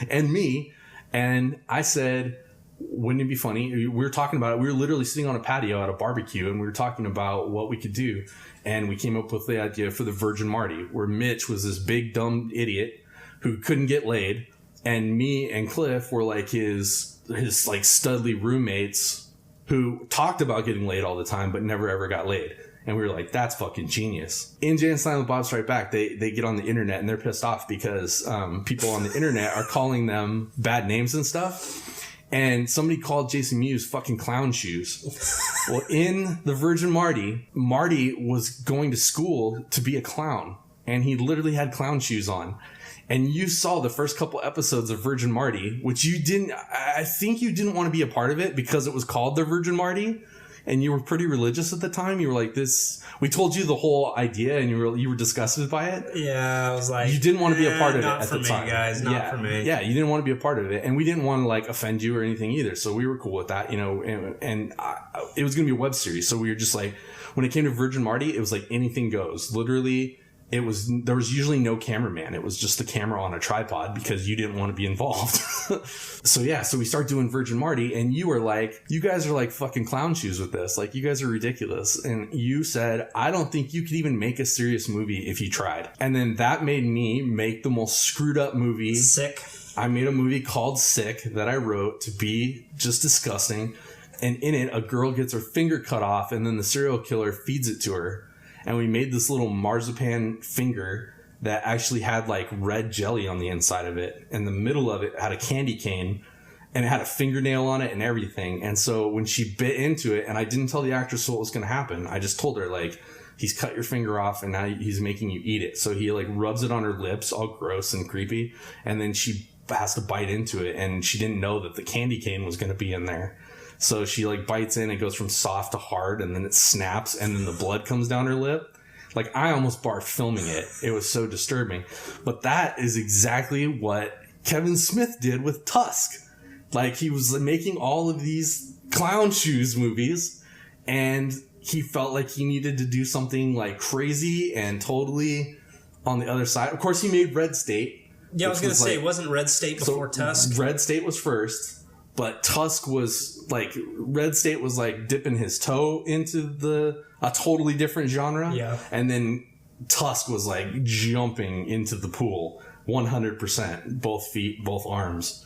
[SPEAKER 1] and me. And I said, wouldn't it be funny? We were talking about it. We were literally sitting on a patio at a barbecue and we were talking about what we could do. And we came up with the idea for the Virgin Marty, where Mitch was this big dumb idiot who couldn't get laid, and me and Cliff were like his like studly roommates who talked about getting laid all the time but never ever got laid. And we were like, that's fucking genius. In Jay and Silent Bob Strike Back, they get on the internet and they're pissed off because people on the internet are calling them bad names and stuff. And somebody called Jason Mewes fucking clown shoes. Well, in the Virgin Marty was going to school to be a clown, and he literally had clown shoes on. And you saw the first couple episodes of Virgin Marty, which I think you didn't want to be a part of it because it was called the Virgin Marty, and you were pretty religious at the time. You were like, we told you the whole idea and you were disgusted by it.
[SPEAKER 3] Yeah, I was like,
[SPEAKER 1] you didn't want to be a part of it at the time.
[SPEAKER 3] Not for me, guys. Not for me.
[SPEAKER 1] Yeah, you didn't want to be a part of it. And we didn't want to like offend you or anything either. So we were cool with that, you know, and it was going to be a web series. So we were just like, when it came to Virgin Marty, it was like anything goes. Literally, there was usually no cameraman. It was just the camera on a tripod because you didn't want to be involved. So we start doing Virgin Marty, and you were like, you guys are like fucking clown shoes with this. Like, you guys are ridiculous. And you said, I don't think you could even make a serious movie if you tried. And then that made me make the most screwed up movie.
[SPEAKER 3] Sick.
[SPEAKER 1] I made a movie called Sick that I wrote to be just disgusting. And in it, a girl gets her finger cut off, and then the serial killer feeds it to her. And we made this little marzipan finger that actually had like red jelly on the inside of it. And the middle of it had a candy cane, and it had a fingernail on it and everything. And so when she bit into it, and I didn't tell the actress what was going to happen, I just told her, like, he's cut your finger off and now he's making you eat it. So he like rubs it on her lips, all gross and creepy. And then she has to bite into it. And she didn't know that the candy cane was going to be in there. So she like bites in, it goes from soft to hard, and then it snaps, and then the blood comes down her lip. Like, I almost barfed filming it. It was so disturbing. But that is exactly what Kevin Smith did with Tusk. Like, he was making all of these clown shoes movies, and he felt like he needed to do something like crazy and totally on the other side. Of course, he made Red State.
[SPEAKER 3] Yeah, I was going to say, it wasn't Red State before Tusk?
[SPEAKER 1] Red State was first. But Tusk was like, Red State was like dipping his toe into a totally different genre.
[SPEAKER 3] Yeah.
[SPEAKER 1] And then Tusk was like jumping into the pool 100%, both feet, both arms.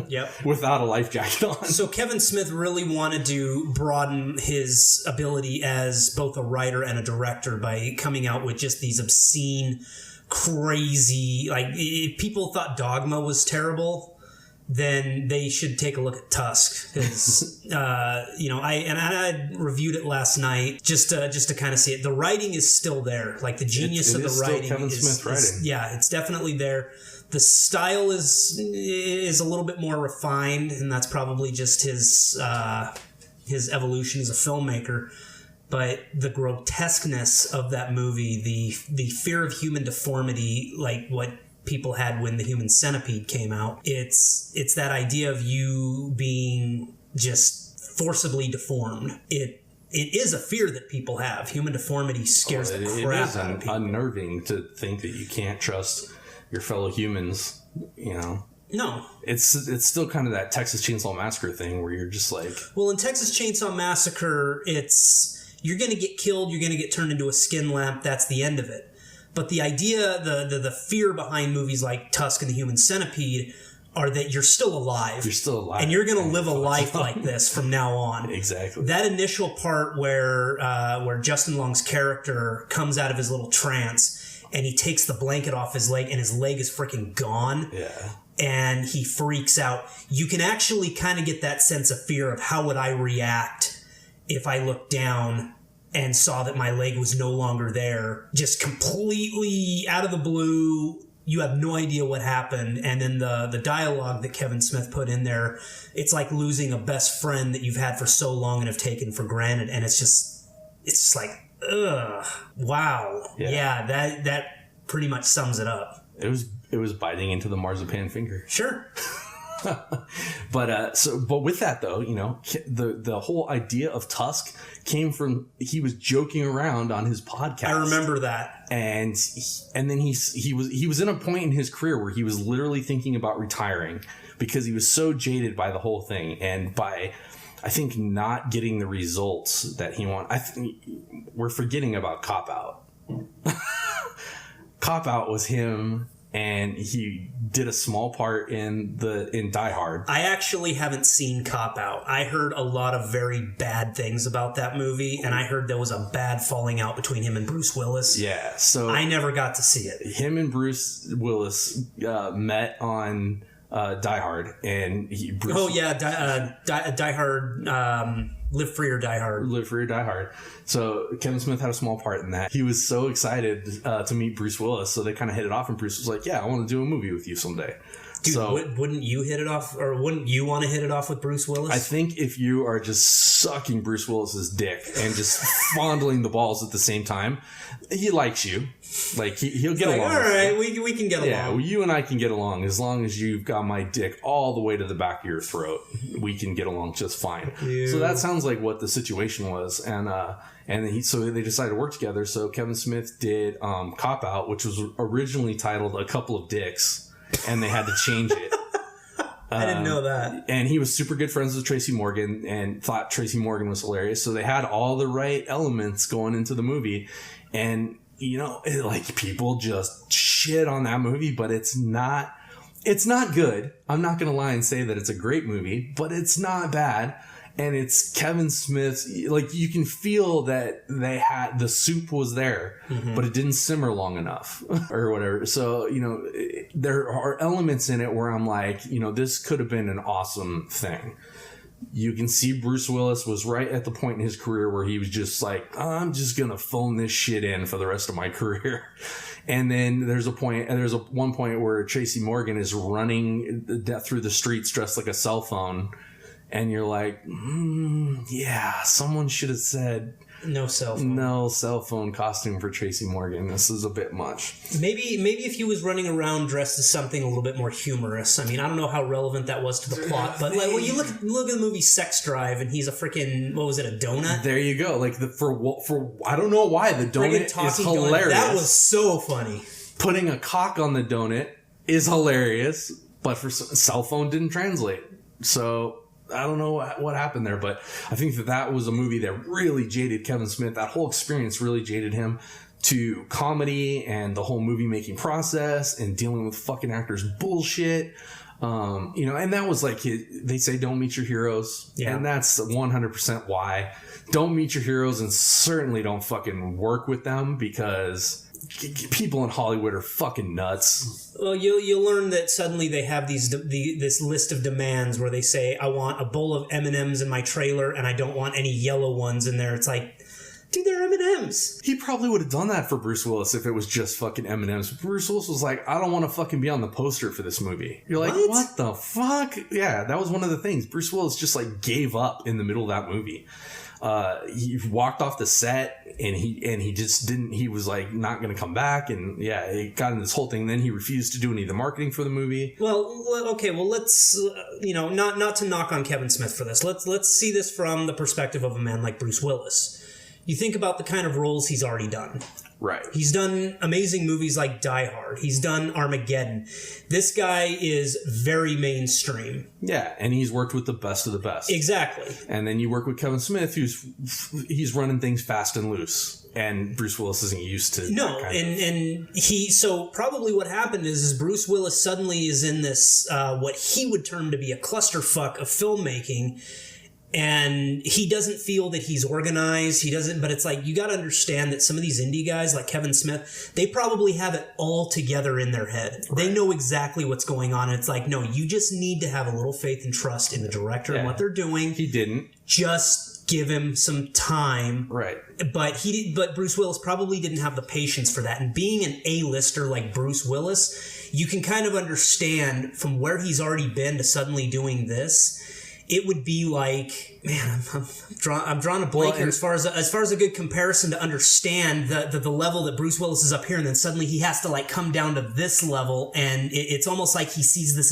[SPEAKER 3] Yep.
[SPEAKER 1] Without a life jacket on.
[SPEAKER 3] So Kevin Smith really wanted to broaden his ability as both a writer and a director by coming out with just these obscene, crazy, like, if people thought Dogma was terrible, then they should take a look at Tusk, because I reviewed it last night just to kind of see it. The writing is still there, like the genius of the writing.
[SPEAKER 1] Still Kevin Smith writing.
[SPEAKER 3] Yeah, it's definitely there. The style is a little bit more refined, and that's probably just his evolution as a filmmaker. But the grotesqueness of that movie, the fear of human deformity, like what people had when the Human Centipede came out. It's that idea of you being just forcibly deformed. It is a fear that people have. Human deformity scares the crap out of people.
[SPEAKER 1] It is unnerving to think that you can't trust your fellow humans, you know.
[SPEAKER 3] No.
[SPEAKER 1] It's still kind of that Texas Chainsaw Massacre thing where you're just like...
[SPEAKER 3] Well, in Texas Chainsaw Massacre, you're going to get killed, you're going to get turned into a skin lamp, that's the end of it. But the idea, the fear behind movies like Tusk and the Human Centipede are that you're still alive.
[SPEAKER 1] You're still alive.
[SPEAKER 3] And you're going to live a life like this from now on.
[SPEAKER 1] Exactly.
[SPEAKER 3] That initial part where Justin Long's character comes out of his little trance and he takes the blanket off his leg and his leg is freaking gone.
[SPEAKER 1] Yeah.
[SPEAKER 3] And he freaks out. You can actually kind of get that sense of fear of how would I react if I looked down and saw that my leg was no longer there. Just completely out of the blue. You have no idea what happened. And then the dialogue that Kevin Smith put in there, it's like losing a best friend that you've had for so long and have taken for granted. And it's just like, ugh, wow. Yeah, that pretty much sums it up.
[SPEAKER 1] It was biting into the marzipan finger.
[SPEAKER 3] Sure.
[SPEAKER 1] But with that though, you know, the whole idea of Tusk came from, he was joking around on his podcast.
[SPEAKER 3] I remember that.
[SPEAKER 1] And then he was in a point in his career where he was literally thinking about retiring because he was so jaded by the whole thing and by, I think, not getting the results that he wanted. I think we're forgetting about Cop Out. Cop Out was him. And he did a small part in Die Hard.
[SPEAKER 3] I actually haven't seen Cop Out. I heard a lot of very bad things about that movie, and I heard there was a bad falling out between him and Bruce Willis.
[SPEAKER 1] Yeah, so
[SPEAKER 3] I never got to see it.
[SPEAKER 1] Him and Bruce Willis met on Die Hard, and Die Hard. Live Free or Die Hard. Live Free or Die Hard. So Kevin Smith had a small part in that. He was so excited to meet Bruce Willis, so they kind of hit it off, and Bruce was like, yeah, I want to do a movie with you someday.
[SPEAKER 3] Dude,
[SPEAKER 1] so,
[SPEAKER 3] wouldn't you hit it off, or wouldn't you want to hit it off with Bruce Willis?
[SPEAKER 1] I think if you are just sucking Bruce Willis's dick and just fondling the balls at the same time, he likes you. Like, he'll get along.
[SPEAKER 3] All right, we can get along.
[SPEAKER 1] Yeah, well, you and I can get along as long as you've got my dick all the way to the back of your throat. We can get along just fine. Ew. So that sounds like what the situation was, and so they decided to work together. So Kevin Smith did Cop Out, which was originally titled A Couple of Dicks. And they had to change it.
[SPEAKER 3] I didn't know that.
[SPEAKER 1] And he was super good friends with Tracy Morgan and thought Tracy Morgan was hilarious. So they had all the right elements going into the movie. And, you know, like, people just shit on that movie, but it's not good. I'm not going to lie and say that it's a great movie, but it's not bad. And it's Kevin Smith. Like, you can feel that the soup was there, but it didn't simmer long enough or whatever. So, you know, there are elements in it where I'm like, you know, this could have been an awesome thing. You can see Bruce Willis was right at the point in his career where he was just like, I'm just going to phone this shit in for the rest of my career. And then there's one point where Tracy Morgan is running through the streets dressed like a cell phone. And you're like, yeah, someone should have said
[SPEAKER 3] no cell phone.
[SPEAKER 1] No cell phone costume for Tracy Morgan. This is a bit much.
[SPEAKER 3] Maybe if he was running around dressed as something a little bit more humorous. I mean, I don't know how relevant that was to the plot, but like, well, you look at the movie Sex Drive, and he's a freaking, what was it, a donut?
[SPEAKER 1] There you go. Like, for I don't know why the donut is hilarious.
[SPEAKER 3] That was so funny.
[SPEAKER 1] Putting a cock on the donut is hilarious, but for cell phone didn't translate. So I don't know what happened there, but I think that was a movie that really jaded Kevin Smith. That whole experience really jaded him to comedy and the whole movie making process and dealing with fucking actors bullshit. You know, and that was like, they say don't meet your heroes. Yeah. And that's 100% why. Don't meet your heroes, and certainly don't fucking work with them, because people in Hollywood are fucking nuts.
[SPEAKER 3] Well, you'll learn that suddenly they have this list of demands where they say, I want a bowl of M&Ms in my trailer, and I don't want any yellow ones in there. It's like, dude, they're M&Ms.
[SPEAKER 1] He probably would have done that for Bruce Willis if it was just fucking M&Ms. Bruce Willis was like, I don't want to fucking be on the poster for this movie. You're like, what the fuck? Yeah, that was one of the things. Bruce Willis just like gave up in the middle of that movie. He walked off the set, and he just didn't. He was like not going to come back, and yeah, it got in this whole thing. Then he refused to do any of the marketing for the movie.
[SPEAKER 3] Well, okay, well, let's not to knock on Kevin Smith for this. Let's see this from the perspective of a man like Bruce Willis. You think about the kind of roles he's already done.
[SPEAKER 1] Right.
[SPEAKER 3] He's done amazing movies like Die Hard. He's done Armageddon. This guy is very mainstream.
[SPEAKER 1] Yeah, and he's worked with the best of the best.
[SPEAKER 3] Exactly.
[SPEAKER 1] And then you work with Kevin Smith, he's running things fast and loose. And Bruce Willis isn't used to
[SPEAKER 3] so probably what happened is Bruce Willis suddenly is in this what he would term to be a clusterfuck of filmmaking. And he doesn't feel that he's organized. But it's like, you got to understand that some of these indie guys like Kevin Smith, they probably have it all together in their head. Right. They know exactly what's going on. And it's like, no, you just need to have a little faith and trust in the director and what they're doing.
[SPEAKER 1] He didn't.
[SPEAKER 3] Just give him some time.
[SPEAKER 1] Right.
[SPEAKER 3] But Bruce Willis probably didn't have the patience for that. And being an A-lister like Bruce Willis, you can kind of understand from where he's already been to suddenly doing this. It would be like, man, I'm drawing a blank here as far as a good comparison to understand the level that Bruce Willis is up here, and then suddenly he has to like come down to this level, and it's almost like he sees this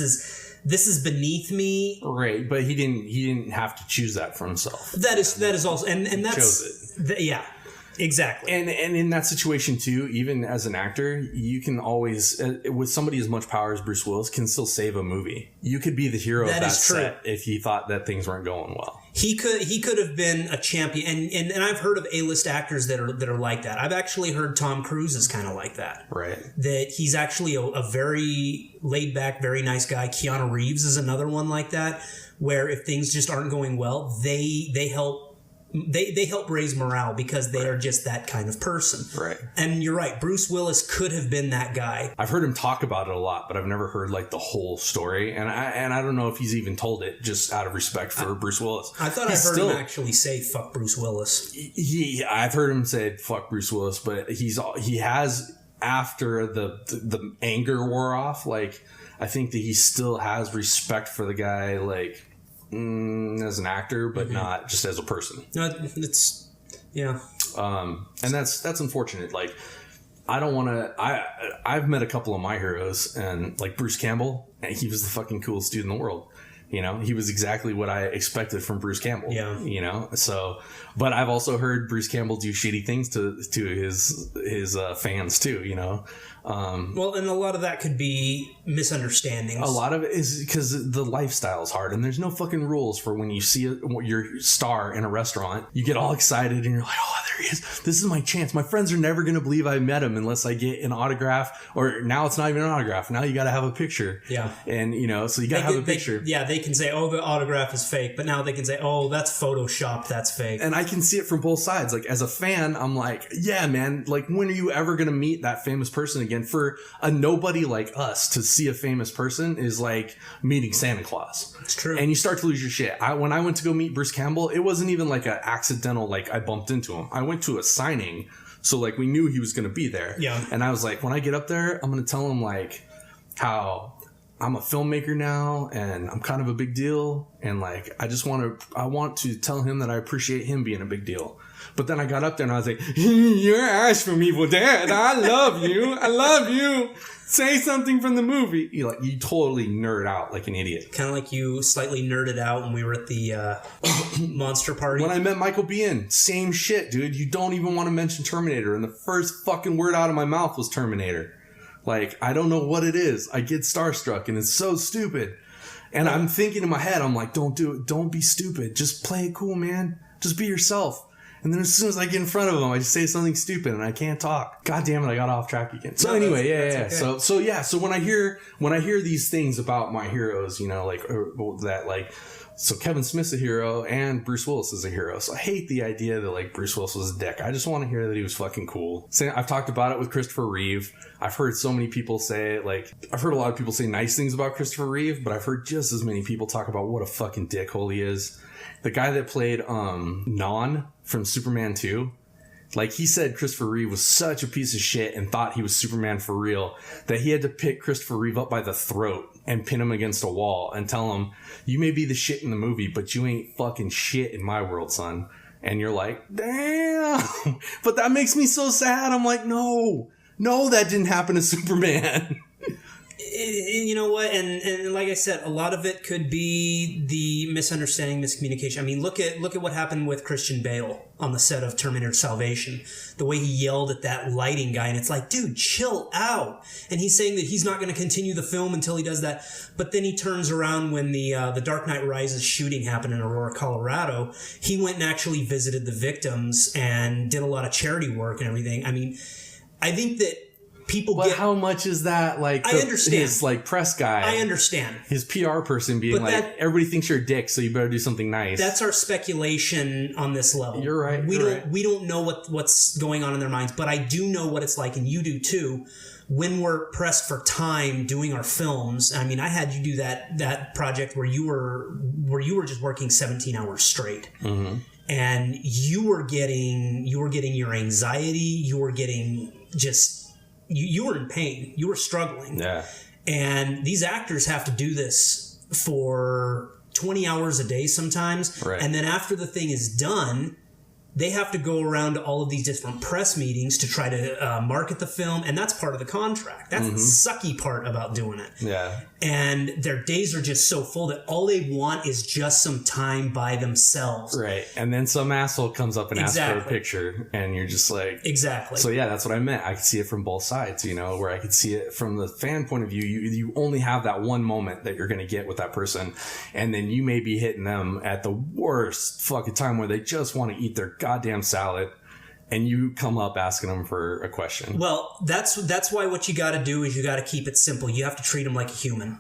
[SPEAKER 3] is beneath me.
[SPEAKER 1] Right, but he didn't have to choose that for himself.
[SPEAKER 3] That is also and that's
[SPEAKER 1] chose it.
[SPEAKER 3] Yeah. Exactly.
[SPEAKER 1] And in that situation too, even as an actor, you can always, with somebody as much power as Bruce Willis, can still save a movie. You could be the hero of that set if you thought that things weren't going well.
[SPEAKER 3] He could have been a champion, and I've heard of A-list actors that are like that. I've actually heard Tom Cruise is kind of like that.
[SPEAKER 1] Right.
[SPEAKER 3] That he's actually a very laid back, very nice guy. Keanu Reeves is another one like that, where if things just aren't going well, they help. They help raise morale because they are just that kind of person.
[SPEAKER 1] Right.
[SPEAKER 3] And you're right. Bruce Willis could have been that guy.
[SPEAKER 1] I've heard him talk about it a lot, but I've never heard like the whole story. And I don't know if he's even told it just out of respect for Bruce Willis.
[SPEAKER 3] I thought I heard him actually say "fuck Bruce Willis."
[SPEAKER 1] I've heard him say "fuck Bruce Willis," but he has after the anger wore off. Like, I think that he still has respect for the guy. Like. As an actor, but not just as a person.
[SPEAKER 3] No, it's yeah.
[SPEAKER 1] And that's unfortunate. Like, I don't want to. I've met a couple of my heroes, and like Bruce Campbell, and he was the fucking coolest dude in the world. You know, he was exactly what I expected from Bruce Campbell.
[SPEAKER 3] Yeah.
[SPEAKER 1] You know, so, but I've also heard Bruce Campbell do shitty things to his fans too. You know.
[SPEAKER 3] Well, and a lot of that could be misunderstandings.
[SPEAKER 1] A lot of it is because the lifestyle is hard, and there's no fucking rules for when you see your star in a restaurant. You get all excited, and you're like, "Oh, there he is! This is my chance. My friends are never gonna believe I met him unless I get an autograph." Or now it's not even an autograph. Now you got to have a picture.
[SPEAKER 3] Yeah.
[SPEAKER 1] And you know, so you got to have a picture.
[SPEAKER 3] They can say, "Oh, the autograph is fake," but now they can say, "Oh, that's photoshopped. That's fake."
[SPEAKER 1] And I can see it from both sides. Like, as a fan, I'm like, "Yeah, man. Like, when are you ever gonna meet that famous person again?" For a nobody like us to see a famous person is like meeting Santa Claus.
[SPEAKER 3] It's true.
[SPEAKER 1] And you start to lose your shit. When I went to go meet Bruce Campbell, it wasn't even like an accidental, like I bumped into him. I went to a signing. So like we knew he was going to be there.
[SPEAKER 3] Yeah.
[SPEAKER 1] And I was like, when I get up there, I'm going to tell him like how I'm a filmmaker now and I'm kind of a big deal. And like, I want to tell him that I appreciate him being a big deal. But then I got up there and I was like, "You're Ash from Evil Dead. I love you. I love you. Say something from the movie." You totally nerd out like an idiot.
[SPEAKER 3] Kind of like you slightly nerded out when we were at the monster party.
[SPEAKER 1] When I met Michael Biehn, same shit, dude. You don't even want to mention Terminator. And the first fucking word out of my mouth was Terminator. Like, I don't know what it is. I get starstruck and it's so stupid. And I'm thinking in my head, I'm like, don't do it. Don't be stupid. Just play it cool, man. Just be yourself. And then as soon as I get in front of them, I just say something stupid and I can't talk. God damn it, I got off track again. So anyway, yeah. Okay. So when I hear these things about my heroes, you know, like that, like, so Kevin Smith's a hero and Bruce Willis is a hero. So I hate the idea that like Bruce Willis was a dick. I just want to hear that he was fucking cool. I've talked about it with Christopher Reeve. I've heard so many people say, like, I've heard a lot of people say nice things about Christopher Reeve, but I've heard just as many people talk about what a fucking dickhole he is. The guy that played Non from Superman 2, like, he said Christopher Reeve was such a piece of shit and thought he was Superman for real that he had to pick Christopher Reeve up by the throat and pin him against a wall and tell him, "You may be the shit in the movie, but you ain't fucking shit in my world, son." And you're like, damn. But that makes me so sad. I'm like, no, that didn't happen to Superman.
[SPEAKER 3] You know what? And like I said, a lot of it could be the misunderstanding, miscommunication. I mean, look at what happened with Christian Bale on the set of Terminator Salvation. The way he yelled at that lighting guy, and it's like, dude, chill out. And he's saying that he's not going to continue the film until he does that. But then he turns around when the Dark Knight Rises shooting happened in Aurora, Colorado. He went and actually visited the victims and did a lot of charity work and everything. I mean, I think that people
[SPEAKER 1] but how much is that, like,
[SPEAKER 3] I understand.
[SPEAKER 1] His, like, press guy?
[SPEAKER 3] I understand.
[SPEAKER 1] His PR person being
[SPEAKER 3] But
[SPEAKER 1] like, everybody thinks you're a dick, so you better do something nice.
[SPEAKER 3] That's our speculation on this level.
[SPEAKER 1] You're right.
[SPEAKER 3] We don't know what's going on in their minds, but I do know what it's like, and you do too. When we're pressed for time doing our films, I mean, I had you do that project where you were just working 17 hours straight. Mm-hmm. And you were getting your anxiety, you were getting just you were in pain. You were struggling.
[SPEAKER 1] Yeah.
[SPEAKER 3] And these actors have to do this for 20 hours a day sometimes.
[SPEAKER 1] Right.
[SPEAKER 3] And then after the thing is done, they have to go around to all of these different press meetings to try to market the film. And that's part of the contract. That's the sucky part about doing it.
[SPEAKER 1] Yeah.
[SPEAKER 3] And their days are just so full that all they want is just some time by themselves.
[SPEAKER 1] Right. And then some asshole comes up and asks for a picture, and you're just like...
[SPEAKER 3] Exactly.
[SPEAKER 1] So yeah, that's what I meant. I could see it from both sides, you know, where I could see it from the fan point of view. You only have that one moment that you're going to get with that person, and then you may be hitting them at the worst fucking time where they just want to eat their goddamn salad, and you come up asking them for a question.
[SPEAKER 3] Well, that's why what you got to do is you got to keep it simple. You have to treat them like a human.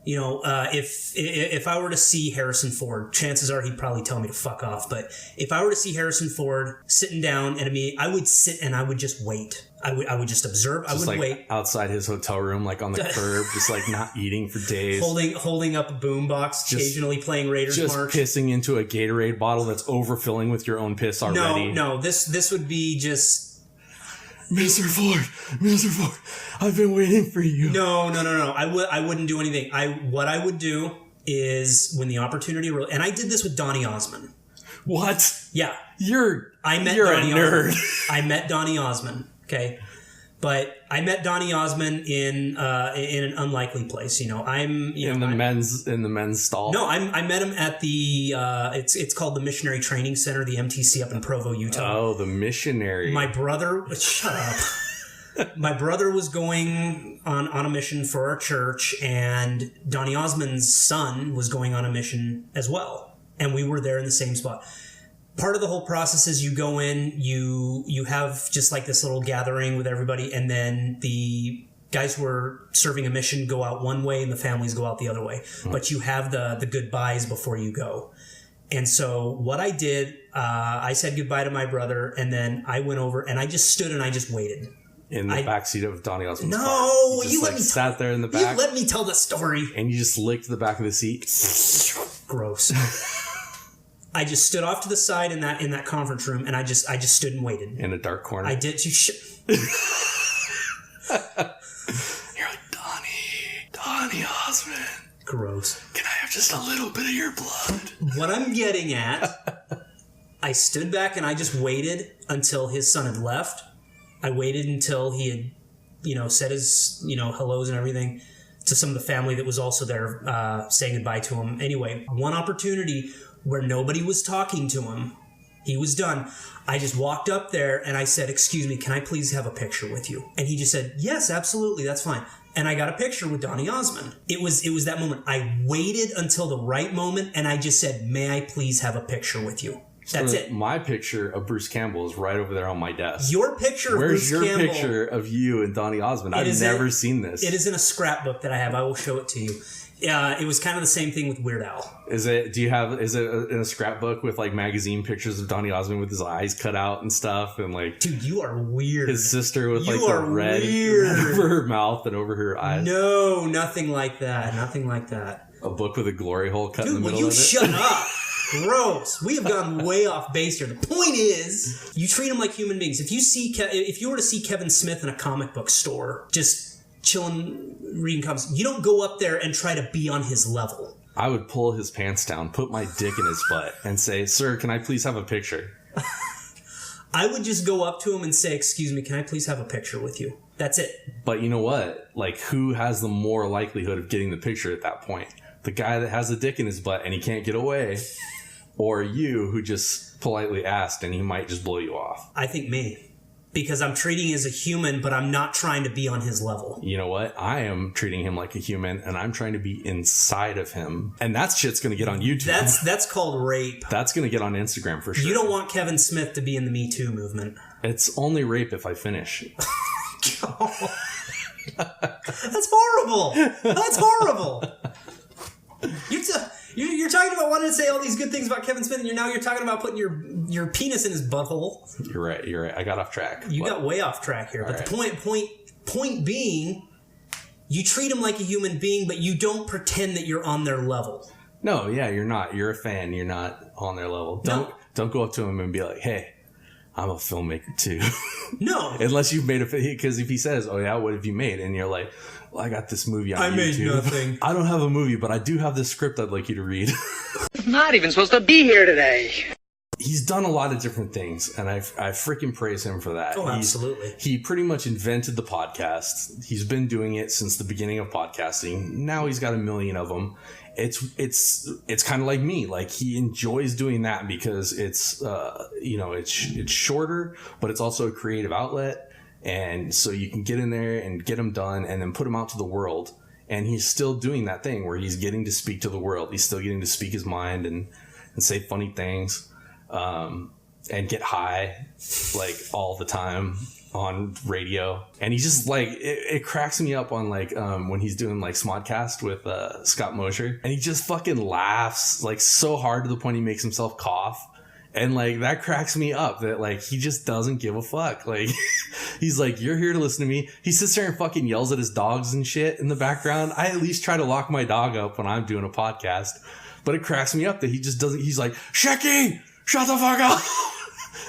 [SPEAKER 3] You know, if I were to see Harrison Ford, chances are he'd probably tell me to fuck off. But if I were to see Harrison Ford sitting down and I would sit and I would just wait. I would just observe.
[SPEAKER 1] Just
[SPEAKER 3] I would
[SPEAKER 1] like
[SPEAKER 3] wait
[SPEAKER 1] outside his hotel room, like on the curb, just like not eating for days,
[SPEAKER 3] holding up a boombox, occasionally playing Raiders March,
[SPEAKER 1] just pissing into a Gatorade bottle that's overfilling with your own piss already.
[SPEAKER 3] No, this would be just.
[SPEAKER 1] Mr. Ford, I've been waiting for you.
[SPEAKER 3] No. I wouldn't do anything. What I would do is when the opportunity arose, and I did this with Donny Osmond.
[SPEAKER 1] What?
[SPEAKER 3] Yeah.
[SPEAKER 1] You're
[SPEAKER 3] a nerd. I met Donny Osmond. Okay. But I met Donny Osmond in an unlikely place. You know, in the
[SPEAKER 1] men's stall.
[SPEAKER 3] No, I met him at the it's called the Missionary Training Center, the MTC up in Provo, Utah.
[SPEAKER 1] Oh, the missionary.
[SPEAKER 3] My brother, shut up. My brother was going on a mission for our church, and Donny Osmond's son was going on a mission as well, and we were there in the same spot. Part of the whole process is you go in, you have just like this little gathering with everybody, and then the guys who are serving a mission go out one way and the families go out the other way. Mm-hmm. But you have the goodbyes before you go. And so what I did, I said goodbye to my brother, and then I went over and I just stood and I just waited.
[SPEAKER 1] In the backseat of Donny Osmond's car.
[SPEAKER 3] No,
[SPEAKER 1] you let me sat there in the back.
[SPEAKER 3] You let me tell the story.
[SPEAKER 1] And you just licked the back of the seat.
[SPEAKER 3] Gross. I just stood off to the side in that conference room, and I just stood and waited
[SPEAKER 1] in a dark corner.
[SPEAKER 3] I did.
[SPEAKER 1] You're like Donny Osmond.
[SPEAKER 3] Gross.
[SPEAKER 1] Can I have just a little bit of your blood?
[SPEAKER 3] What I'm getting at, I stood back and I just waited until his son had left. I waited until he had, said his, hellos and everything to some of the family that was also there, saying goodbye to him. Anyway, one opportunity where nobody was talking to him. He was done. I just walked up there and I said, "Excuse me, can I please have a picture with you?" And he just said, "Yes, absolutely, that's fine." And I got a picture with Donny Osmond. It was that moment. I waited until the right moment and I just said, "May I please have a picture with you?" That's it.
[SPEAKER 1] My picture of Bruce Campbell is right over there on my desk.
[SPEAKER 3] Your picture of
[SPEAKER 1] Where's
[SPEAKER 3] Bruce Campbell?
[SPEAKER 1] Where's your picture of you and Donny Osmond? I've never seen this.
[SPEAKER 3] It is in a scrapbook that I have. I will show it to you. It was kind of the same thing with Weird Al.
[SPEAKER 1] Is it in a scrapbook with like magazine pictures of Donny Osmond with his eyes cut out and stuff, and like,
[SPEAKER 3] dude, you are weird.
[SPEAKER 1] His sister with like the red over her mouth and over her eyes.
[SPEAKER 3] No, nothing like that. Nothing like that.
[SPEAKER 1] A book with a glory hole cut in the middle
[SPEAKER 3] will you
[SPEAKER 1] of it.
[SPEAKER 3] Shut up. Gross. We have gone way off base here. The point is, you treat them like human beings. If you were to see Kevin Smith in a comic book store, just chilling, reading comics, you don't go up there and try to be on his level.
[SPEAKER 1] I would pull his pants down, put my dick in his butt, and say, "Sir, can I please have a picture?"
[SPEAKER 3] I would just go up to him and say, "Excuse me, can I please have a picture with you?" That's it.
[SPEAKER 1] But you know what? Like, who has the more likelihood of getting the picture at that point? The guy that has a dick in his butt and he can't get away, or you who just politely asked and he might just blow you off?
[SPEAKER 3] I think me. Because I'm treating him as a human, but I'm not trying to be on his level.
[SPEAKER 1] You know what? I am treating him like a human, and I'm trying to be inside of him. And that shit's going to get on YouTube.
[SPEAKER 3] That's called rape.
[SPEAKER 1] That's going to get on Instagram for sure.
[SPEAKER 3] You don't want Kevin Smith to be in the Me Too movement.
[SPEAKER 1] It's only rape if I finish.
[SPEAKER 3] That's horrible. That's horrible. You're talking about wanting to say all these good things about Kevin Smith, and you're talking about putting your penis in his butthole.
[SPEAKER 1] You're right. I got off track.
[SPEAKER 3] You got way off track here. But the point being, you treat him like a human being, but you don't pretend that you're on their level.
[SPEAKER 1] No, yeah, you're not. You're a fan. You're not on their level. Don't go up to him and be like, hey, I'm a filmmaker too.
[SPEAKER 3] No.
[SPEAKER 1] Unless you've made because if he says, oh yeah, what have you made? And you're like, well, I got this movie on YouTube.
[SPEAKER 3] I made nothing.
[SPEAKER 1] I don't have a movie, but I do have this script I'd like you to read.
[SPEAKER 9] I'm not even supposed to be here today.
[SPEAKER 1] He's done a lot of different things, and I freaking praise him for that.
[SPEAKER 3] Oh, absolutely.
[SPEAKER 1] He pretty much invented the podcast. He's been doing it since the beginning of podcasting. Now he's got 1 million of them. It's kind of like me. Like, he enjoys doing that because it's it's shorter, but it's also a creative outlet, and so you can get in there and get them done, and then put them out to the world. And he's still doing that thing where he's getting to speak to the world. He's still getting to speak his mind and say funny things. And get high like all the time on radio. And he's just like, it cracks me up on like when he's doing like Smodcast with Scott Mosher, and he just fucking laughs like so hard to the point he makes himself cough. And like, that cracks me up that like, he just doesn't give a fuck. Like, he's like, you're here to listen to me. He sits there and fucking yells at his dogs and shit in the background. I at least try to lock my dog up when I'm doing a podcast, but it cracks me up that he just doesn't. He's like, Shecky, shut the fuck up.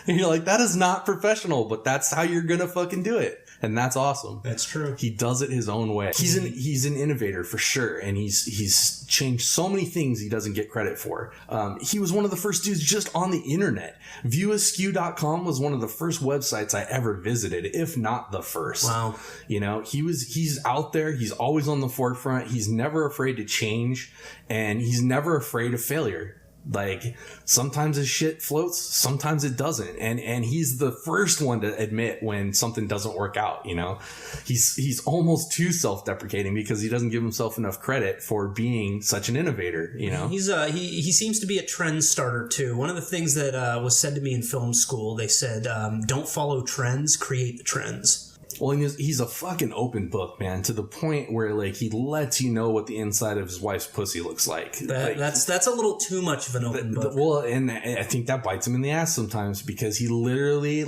[SPEAKER 1] And you're like, that is not professional, but that's how you're gonna fucking do it. And that's awesome.
[SPEAKER 3] That's true.
[SPEAKER 1] He does it his own way. He's an innovator for sure, and he's changed so many things he doesn't get credit for. He was one of the first dudes just on the internet. Viewaskew.com was one of the first websites I ever visited, if not the first.
[SPEAKER 3] Wow.
[SPEAKER 1] You know, he's out there. He's always on the forefront. He's never afraid to change, and he's never afraid of failure. Like, sometimes his shit floats, sometimes it doesn't. And he's the first one to admit when something doesn't work out, you know? He's almost too self-deprecating because he doesn't give himself enough credit for being such an innovator, you know?
[SPEAKER 3] He seems to be a trend starter too. One of the things that was said to me in film school, they said, don't follow trends, create the trends.
[SPEAKER 1] Well, and he's a fucking open book, man, to the point where like he lets you know what the inside of his wife's pussy looks like.
[SPEAKER 3] That's a little too much of an open book.
[SPEAKER 1] Well, and I think that bites him in the ass sometimes because he literally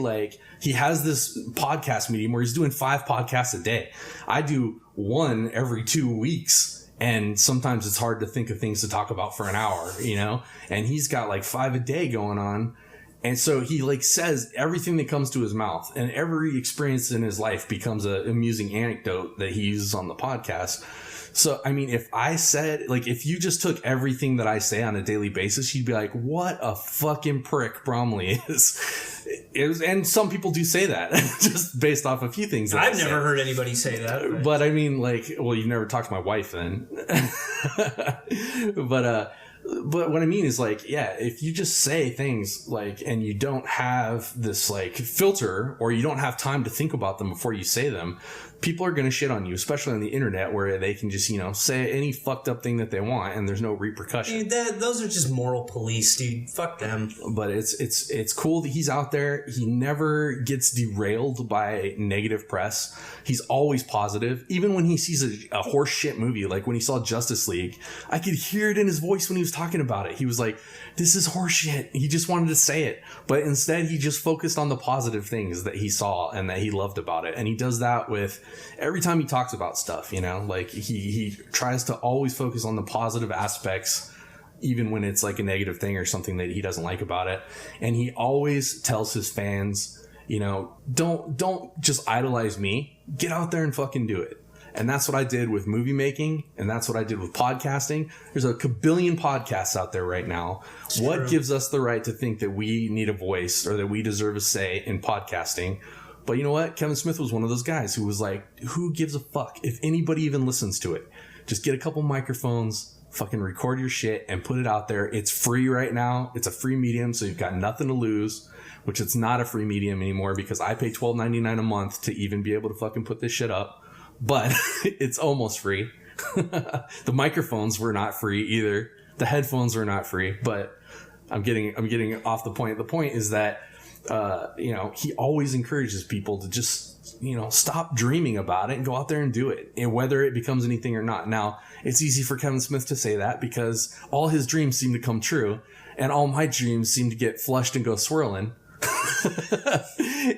[SPEAKER 1] he has this podcast medium where he's doing 5 podcasts a day. I do 1 every 2 weeks. And sometimes it's hard to think of things to talk about for an hour, you know, and he's got like 5 a day going on. And so he like says everything that comes to his mouth, and every experience in his life becomes an amusing anecdote that he uses on the podcast. So, I mean, if I said, like, if you just took everything that I say on a daily basis, you'd be like, what a fucking prick Bromley is. And some people do say that just based off a few things that
[SPEAKER 3] I've never heard anybody say that.
[SPEAKER 1] But I mean, like, well, you've never talked to my wife then. But what I mean is, like, yeah, if you just say things like, and you don't have this like filter, or you don't have time to think about them before you say them, people are going to shit on you, especially on the internet where they can just, you know, say any fucked up thing that they want and there's no repercussion.
[SPEAKER 3] Those are just moral police, dude. Fuck them.
[SPEAKER 1] But it's cool that he's out there. He never gets derailed by negative press. He's always positive. Even when he sees a horse shit movie, like when he saw Justice League, I could hear it in his voice when he was talking about it. He was like, this is horse shit. He just wanted to say it. But instead, he just focused on the positive things that he saw and that he loved about it. And he does that with every time he talks about stuff, you know, like he tries to always focus on the positive aspects, even when it's like a negative thing or something that he doesn't like about it. And he always tells his fans, you know, don't just idolize me. Get out there and fucking do it. And that's what I did with movie making, and that's what I did with podcasting. There's a kabillion podcasts out there right now.
[SPEAKER 3] It's
[SPEAKER 1] what
[SPEAKER 3] true.
[SPEAKER 1] Gives us the right to think that we need a voice or that we deserve a say in podcasting But you know what? Kevin Smith was one of those guys who was like, who gives a fuck if anybody even listens to it? Just get a couple microphones, fucking record your shit and put it out there. It's free right now. It's a free medium, so you've got nothing to lose, which it's not a free medium anymore because I pay $12.99 a month to even be able to fucking put this shit up. But it's almost free. The microphones were not free either. The headphones were not free, but I'm getting off the point. The point is that, he always encourages people to just, stop dreaming about it and go out there and do it, and whether it becomes anything or not. Now, it's easy for Kevin Smith to say that because all his dreams seem to come true and all my dreams seem to get flushed and go swirling.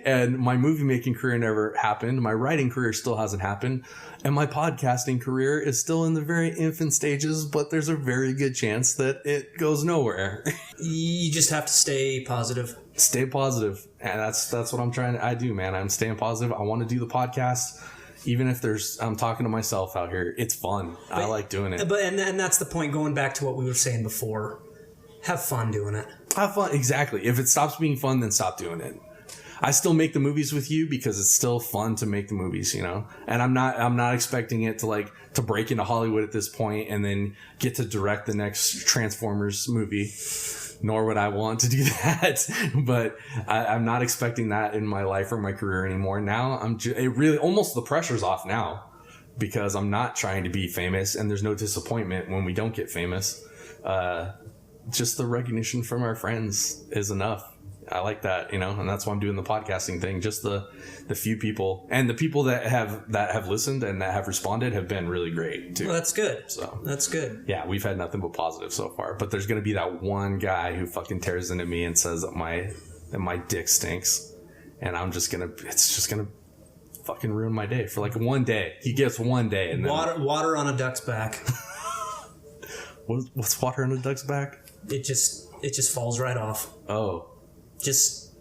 [SPEAKER 1] And my movie making career never happened. My writing career still hasn't happened. And my podcasting career is still in the very infant stages, but there's a very good chance that it goes nowhere.
[SPEAKER 3] You just have to stay positive.
[SPEAKER 1] Stay positive. And that's what I do, man. I'm staying positive. I want to do the podcast. Even if I'm talking to myself out here, it's fun. I like doing it.
[SPEAKER 3] But and that's the point, going back to what we were saying before. Have fun doing it. Have fun.
[SPEAKER 1] Exactly. If it stops being fun, then stop doing it. I still make the movies with you because it's still fun to make the movies, and I'm not expecting it to break into Hollywood at this point and then get to direct the next Transformers movie, nor would I want to do that. But I'm not expecting that in my life or my career anymore. Now it really almost the pressure's off now because I'm not trying to be famous and there's no disappointment when we don't get famous. Just the recognition from our friends is enough. I like that, and that's why I'm doing the podcasting thing. Just the few people, and the people that have listened and that have responded have been really great too.
[SPEAKER 3] Well, that's good.
[SPEAKER 1] So
[SPEAKER 3] that's good.
[SPEAKER 1] Yeah, we've had nothing but positive so far. But there's gonna be that one guy who fucking tears into me and says that my dick stinks, and it's just gonna fucking ruin my day for one day. He gets one day, and then
[SPEAKER 3] water on a duck's back.
[SPEAKER 1] What's water on a duck's back?
[SPEAKER 3] It just falls right off.
[SPEAKER 1] Oh.
[SPEAKER 3] Just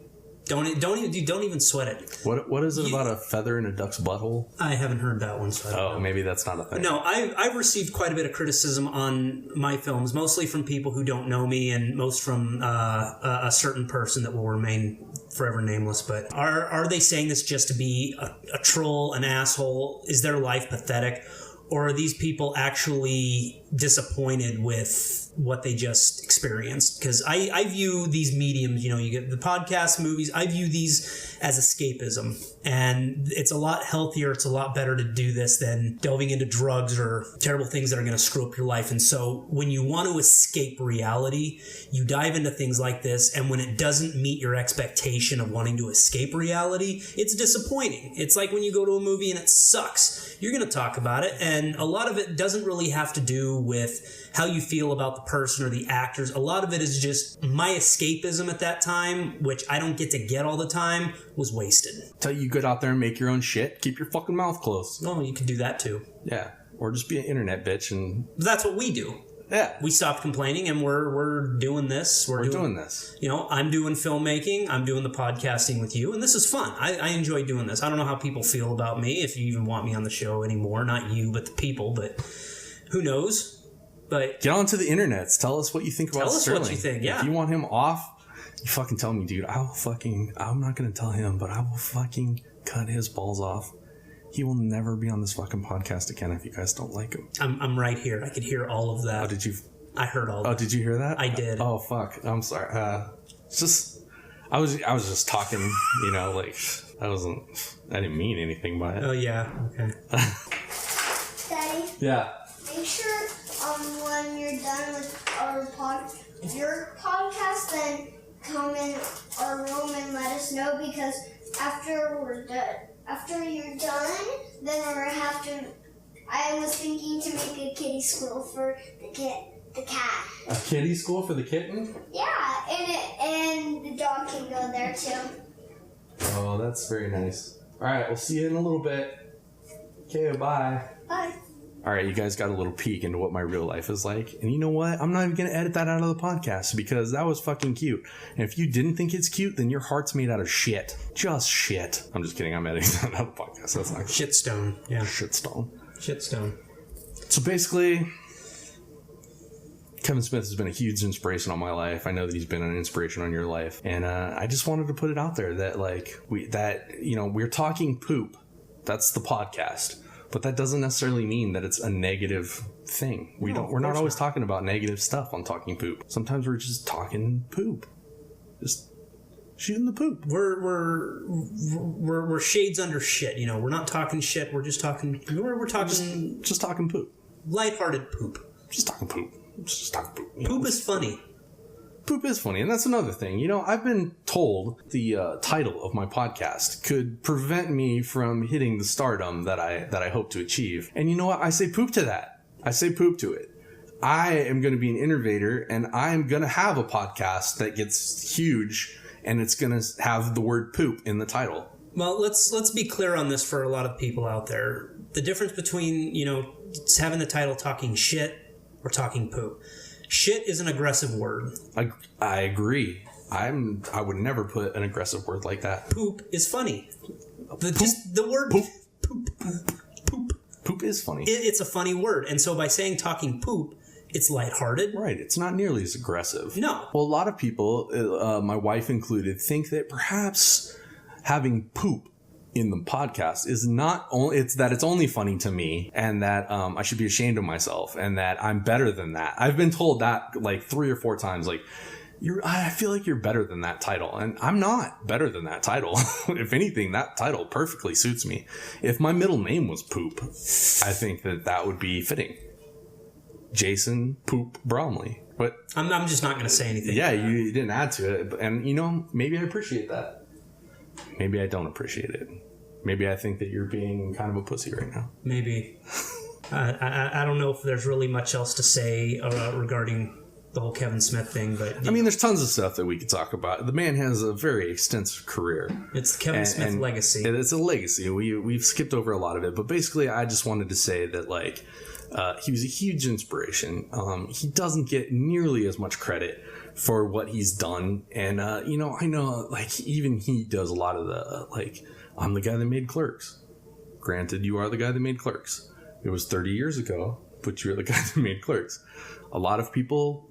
[SPEAKER 3] don't even sweat it.
[SPEAKER 1] What is it about a feather in a duck's butthole?
[SPEAKER 3] I haven't heard that one. So
[SPEAKER 1] maybe that's not a thing.
[SPEAKER 3] No, I've received quite a bit of criticism on my films, mostly from people who don't know me, and most from a certain person that will remain forever nameless. But are they saying this just to be a troll, an asshole? Is their life pathetic? Or are these people actually disappointed with what they just experienced? Because I view these mediums, you get the podcast, movies, I view these as escapism. And it's a lot healthier, it's a lot better to do this than delving into drugs or terrible things that are going to screw up your life. And so when you want to escape reality, you dive into things like this. And when it doesn't meet your expectation of wanting to escape reality, it's disappointing. It's like when you go to a movie and it sucks. You're going to talk about it. And a lot of it doesn't really have to do with how you feel about the person or the actors. A lot of it is just my escapism at that time, which I don't get to get all the time, was wasted.
[SPEAKER 1] Tell you get out there and make your own shit. Keep your fucking mouth closed.
[SPEAKER 3] No, you can do that too.
[SPEAKER 1] Yeah. Or just be an internet bitch and...
[SPEAKER 3] That's what we do.
[SPEAKER 1] Yeah.
[SPEAKER 3] We stopped complaining and we're doing this.
[SPEAKER 1] We're doing this.
[SPEAKER 3] I'm doing filmmaking. I'm doing the podcasting with you. And this is fun. I enjoy doing this. I don't know how people feel about me, if you even want me on the show anymore. Not you, but the people. But who knows? But
[SPEAKER 1] get onto the internets. Tell us what you think about Sterling.
[SPEAKER 3] Tell us what you think, yeah.
[SPEAKER 1] If you want him off, you fucking tell me, dude. I'm not going to tell him, but I will fucking cut his balls off. He will never be on this fucking podcast again if you guys don't like him.
[SPEAKER 3] I'm right here. I could hear all of that.
[SPEAKER 1] Oh, did you?
[SPEAKER 3] I heard all.
[SPEAKER 1] Oh, did you hear that?
[SPEAKER 3] I did.
[SPEAKER 1] Oh, fuck. I'm sorry. I was just talking. I didn't mean anything by it.
[SPEAKER 3] Oh yeah. Okay.
[SPEAKER 10] Daddy.
[SPEAKER 1] Yeah.
[SPEAKER 10] Make sure when you're done with your podcast, then come in our room and let us know, because after you're done, then we're gonna have to. I was thinking to make a kiddie school for the cat.
[SPEAKER 1] A kiddie school for the kitten?
[SPEAKER 10] Yeah, and the dog can go there too.
[SPEAKER 1] Oh, that's very nice. All right, we'll see you in a little bit. Okay, bye.
[SPEAKER 10] Bye.
[SPEAKER 1] All right, you guys got a little peek into what my real life is like. And you know what? I'm not even going to edit that out of the podcast because that was fucking cute. And if you didn't think it's cute, then your heart's made out of shit. Just shit. I'm just kidding. I'm editing that out of the podcast. That's not
[SPEAKER 3] Shitstone. Yeah.
[SPEAKER 1] Shitstone.
[SPEAKER 3] Shitstone.
[SPEAKER 1] So basically, Kevin Smith has been a huge inspiration on my life. I know that he's been an inspiration on your life. And I just wanted to put it out there that we're talking poop. That's the podcast. But that doesn't necessarily mean that it's a negative thing. We're not always talking about negative stuff on Talking Poop. Sometimes we're just talking poop. Just shooting the poop.
[SPEAKER 3] We're shades under shit. We're not talking shit. We're just talking. We're talking.
[SPEAKER 1] Just talking poop.
[SPEAKER 3] Lighthearted poop.
[SPEAKER 1] Just talking poop. Just talking poop.
[SPEAKER 3] Poop is funny.
[SPEAKER 1] Poop is funny, and that's another thing. I've been told the title of my podcast could prevent me from hitting the stardom that I hope to achieve. And you know what? I say poop to that. I say poop to it. I am going to be an innovator, and I am going to have a podcast that gets huge, and it's going to have the word poop in the title.
[SPEAKER 3] Well, let's be clear on this for a lot of people out there. The difference between, having the title Talking Shit or Talking Poop. Shit is an aggressive word.
[SPEAKER 1] I agree. I would never put an aggressive word like that.
[SPEAKER 3] Poop is funny. The word poop.
[SPEAKER 1] Poop is funny.
[SPEAKER 3] It's a funny word. And so by saying talking poop, it's lighthearted.
[SPEAKER 1] Right. It's not nearly as aggressive.
[SPEAKER 3] No.
[SPEAKER 1] Well, a lot of people, my wife included, think that perhaps having poop in the podcast is not only it's only funny to me, and that I should be ashamed of myself, and that I'm better than that. I've been told that like 3 or 4 times, like I feel like you're better than that title, and I'm not better than that title. If anything, that title perfectly suits me. If my middle name was Poop, I think that would be fitting. Jason Poop Bromley. But
[SPEAKER 3] I'm just not going to say anything.
[SPEAKER 1] Yeah, you didn't add to it, and maybe I appreciate that. Maybe I don't appreciate it. Maybe I think that you're being kind of a pussy right now.
[SPEAKER 3] Maybe. I don't know if there's really much else to say regarding the whole Kevin Smith thing, but
[SPEAKER 1] there's tons of stuff that we could talk about. The man has a very extensive career.
[SPEAKER 3] It's the Kevin Smith legacy.
[SPEAKER 1] It's a legacy. We've skipped over a lot of it, but basically, I just wanted to say that he was a huge inspiration. He doesn't get nearly as much credit for what he's done, and I know even he does a lot of the I'm the guy that made Clerks. Granted, you are the guy that made Clerks. It was 30 years ago, but you're the guy that made Clerks. A lot of people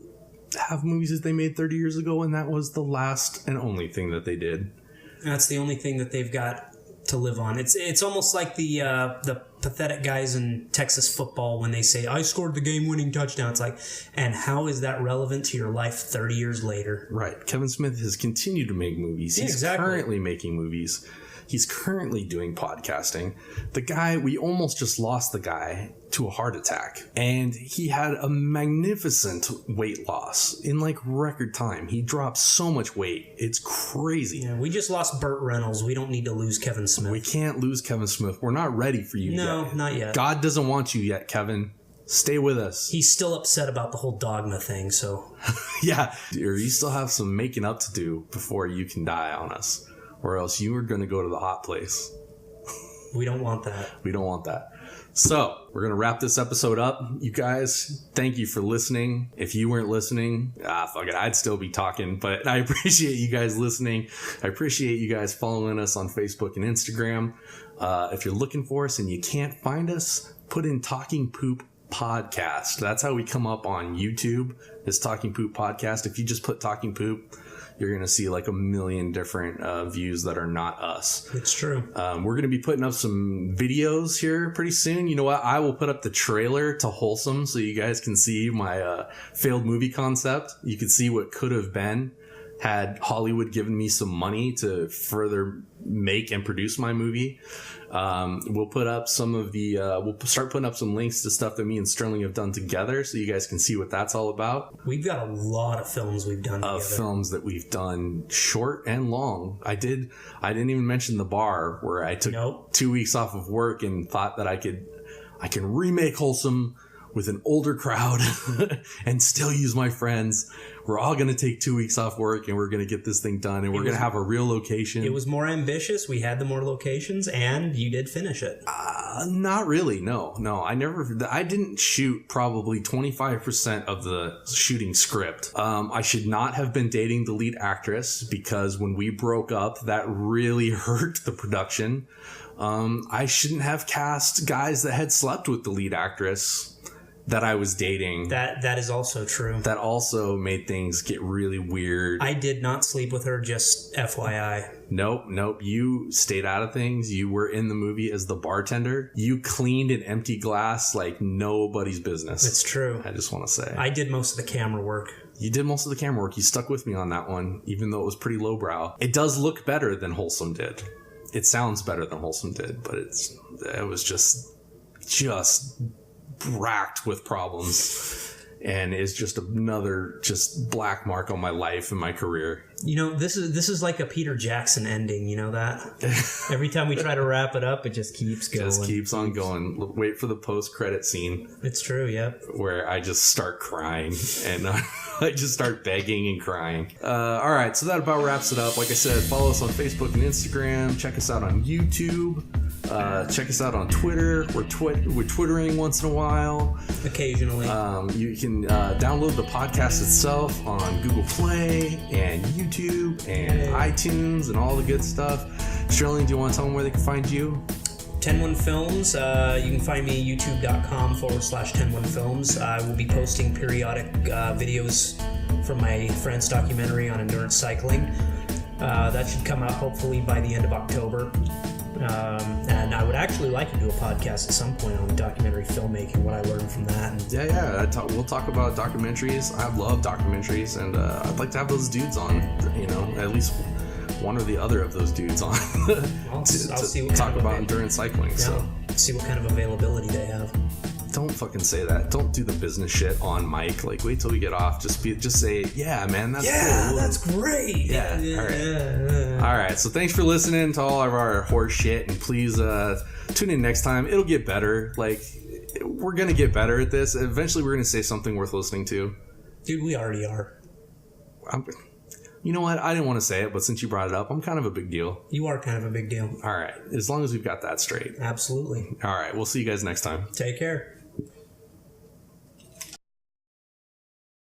[SPEAKER 1] have movies that they made 30 years ago, and that was the last and only thing that they did.
[SPEAKER 3] That's the only thing that they've got to live on. It's almost like the pathetic guys in Texas football when they say, I scored the game-winning touchdown. It's like, and how is that relevant to your life 30 years later?
[SPEAKER 1] Right. Kevin Smith has continued to make movies. He's currently making movies. He's currently doing podcasting. The guy, we almost just lost the guy to a heart attack. And he had a magnificent weight loss in record time. He dropped so much weight. It's crazy.
[SPEAKER 3] Yeah, we just lost Burt Reynolds. We don't need to lose Kevin Smith.
[SPEAKER 1] We can't lose Kevin Smith. We're not ready for you yet.
[SPEAKER 3] No, not yet.
[SPEAKER 1] God doesn't want you yet, Kevin. Stay with us.
[SPEAKER 3] He's still upset about the whole dogma thing, so.
[SPEAKER 1] Yeah. Or you still have some making up to do before you can die on us. Or else you are going to go to the hot place.
[SPEAKER 3] We don't want that.
[SPEAKER 1] We don't want that. So, we're going to wrap this episode up. You guys, thank you for listening. If you weren't listening, fuck it, I'd still be talking. But I appreciate you guys listening. I appreciate you guys following us on Facebook and Instagram. If you're looking for us and you can't find us, put in Talking Poop Podcast. That's how we come up on YouTube, is Talking Poop Podcast. If you just put Talking Poop, you're going to see a million different views that are not us.
[SPEAKER 3] It's true.
[SPEAKER 1] We're going to be putting up some videos here pretty soon. You know what? I will put up the trailer to Wholesome so you guys can see my failed movie concept. You can see what could have been had Hollywood given me some money to further make and produce my movie. We'll put up we'll start putting up some links to stuff that me and Sterling have done together so you guys can see what that's all about.
[SPEAKER 3] We've got a lot of films we've done together.
[SPEAKER 1] Films that we've done short and long. I didn't even mention The Bar, where I took 2 weeks off of work and thought that I can remake Wholesome with an older crowd and still use my friends. We're all going to take 2 weeks off work and we're going to get this thing done, and we're going to have a real location.
[SPEAKER 3] It was more ambitious. We had the more locations, and you did finish it.
[SPEAKER 1] Not really. No. I didn't shoot probably 25% of the shooting script. I should not have been dating the lead actress, because when we broke up, that really hurt the production. I shouldn't have cast guys that had slept with the lead actress. that I was dating.
[SPEAKER 3] That is also true.
[SPEAKER 1] That also made things get really weird.
[SPEAKER 3] I did not sleep with her, just FYI.
[SPEAKER 1] Nope. You stayed out of things. You were in the movie as the bartender. You cleaned an empty glass like nobody's business.
[SPEAKER 3] It's true.
[SPEAKER 1] I just want to say.
[SPEAKER 3] I did most of the camera work.
[SPEAKER 1] You did most of the camera work. You stuck with me on that one, even though it was pretty lowbrow. It does look better than Wholesome did. It sounds better than Wholesome did, but it was just racked with problems, and is just another just black mark on my life and my career.
[SPEAKER 3] You know, this is like a Peter Jackson ending. You know that? Every time we try to wrap it up, it just keeps going.
[SPEAKER 1] Just keeps on going. Wait for the post-credit scene.
[SPEAKER 3] It's true, yep.
[SPEAKER 1] Where I just start crying, and I just start begging and crying. All right, so that about wraps it up. Like I said, follow us on Facebook and Instagram. Check us out on YouTube. Check us out on Twitter. We're twittering once in a while.
[SPEAKER 3] Occasionally.
[SPEAKER 1] You can download the podcast itself on Google Play and YouTube and iTunes and all the good stuff. Sterling, do you want to tell them where they can find you?
[SPEAKER 3] 101 Films. You can find me at youtube.com/101 Films. I will be posting periodic videos from my friend's documentary on endurance cycling. That should come out hopefully by the end of October. And I would actually like to do a podcast at some point on documentary filmmaking, what I learned from that. And
[SPEAKER 1] we'll talk about documentaries. I love documentaries, and I'd like to have those dudes on, at least one or the other of those dudes on
[SPEAKER 3] I'll
[SPEAKER 1] to
[SPEAKER 3] see what
[SPEAKER 1] talk about endurance cycling.
[SPEAKER 3] Yeah,
[SPEAKER 1] so
[SPEAKER 3] see what kind of availability they have.
[SPEAKER 1] Don't fucking say that. Don't do the business shit on mic. Like, wait till we get off. Just say, yeah, man, that's cool.
[SPEAKER 3] That's great.
[SPEAKER 1] Yeah. All right. So thanks for listening to all of our horse shit, and please tune in next time. It'll get better. Like, we're gonna get better at this. Eventually, we're gonna say something worth listening to.
[SPEAKER 3] Dude, we already are.
[SPEAKER 1] You know what? I didn't want to say it, but since you brought it up, I'm kind of a big deal.
[SPEAKER 3] You are kind of a big deal.
[SPEAKER 1] All right. As long as we've got that straight.
[SPEAKER 3] Absolutely.
[SPEAKER 1] All right. We'll see you guys next time.
[SPEAKER 3] Take care.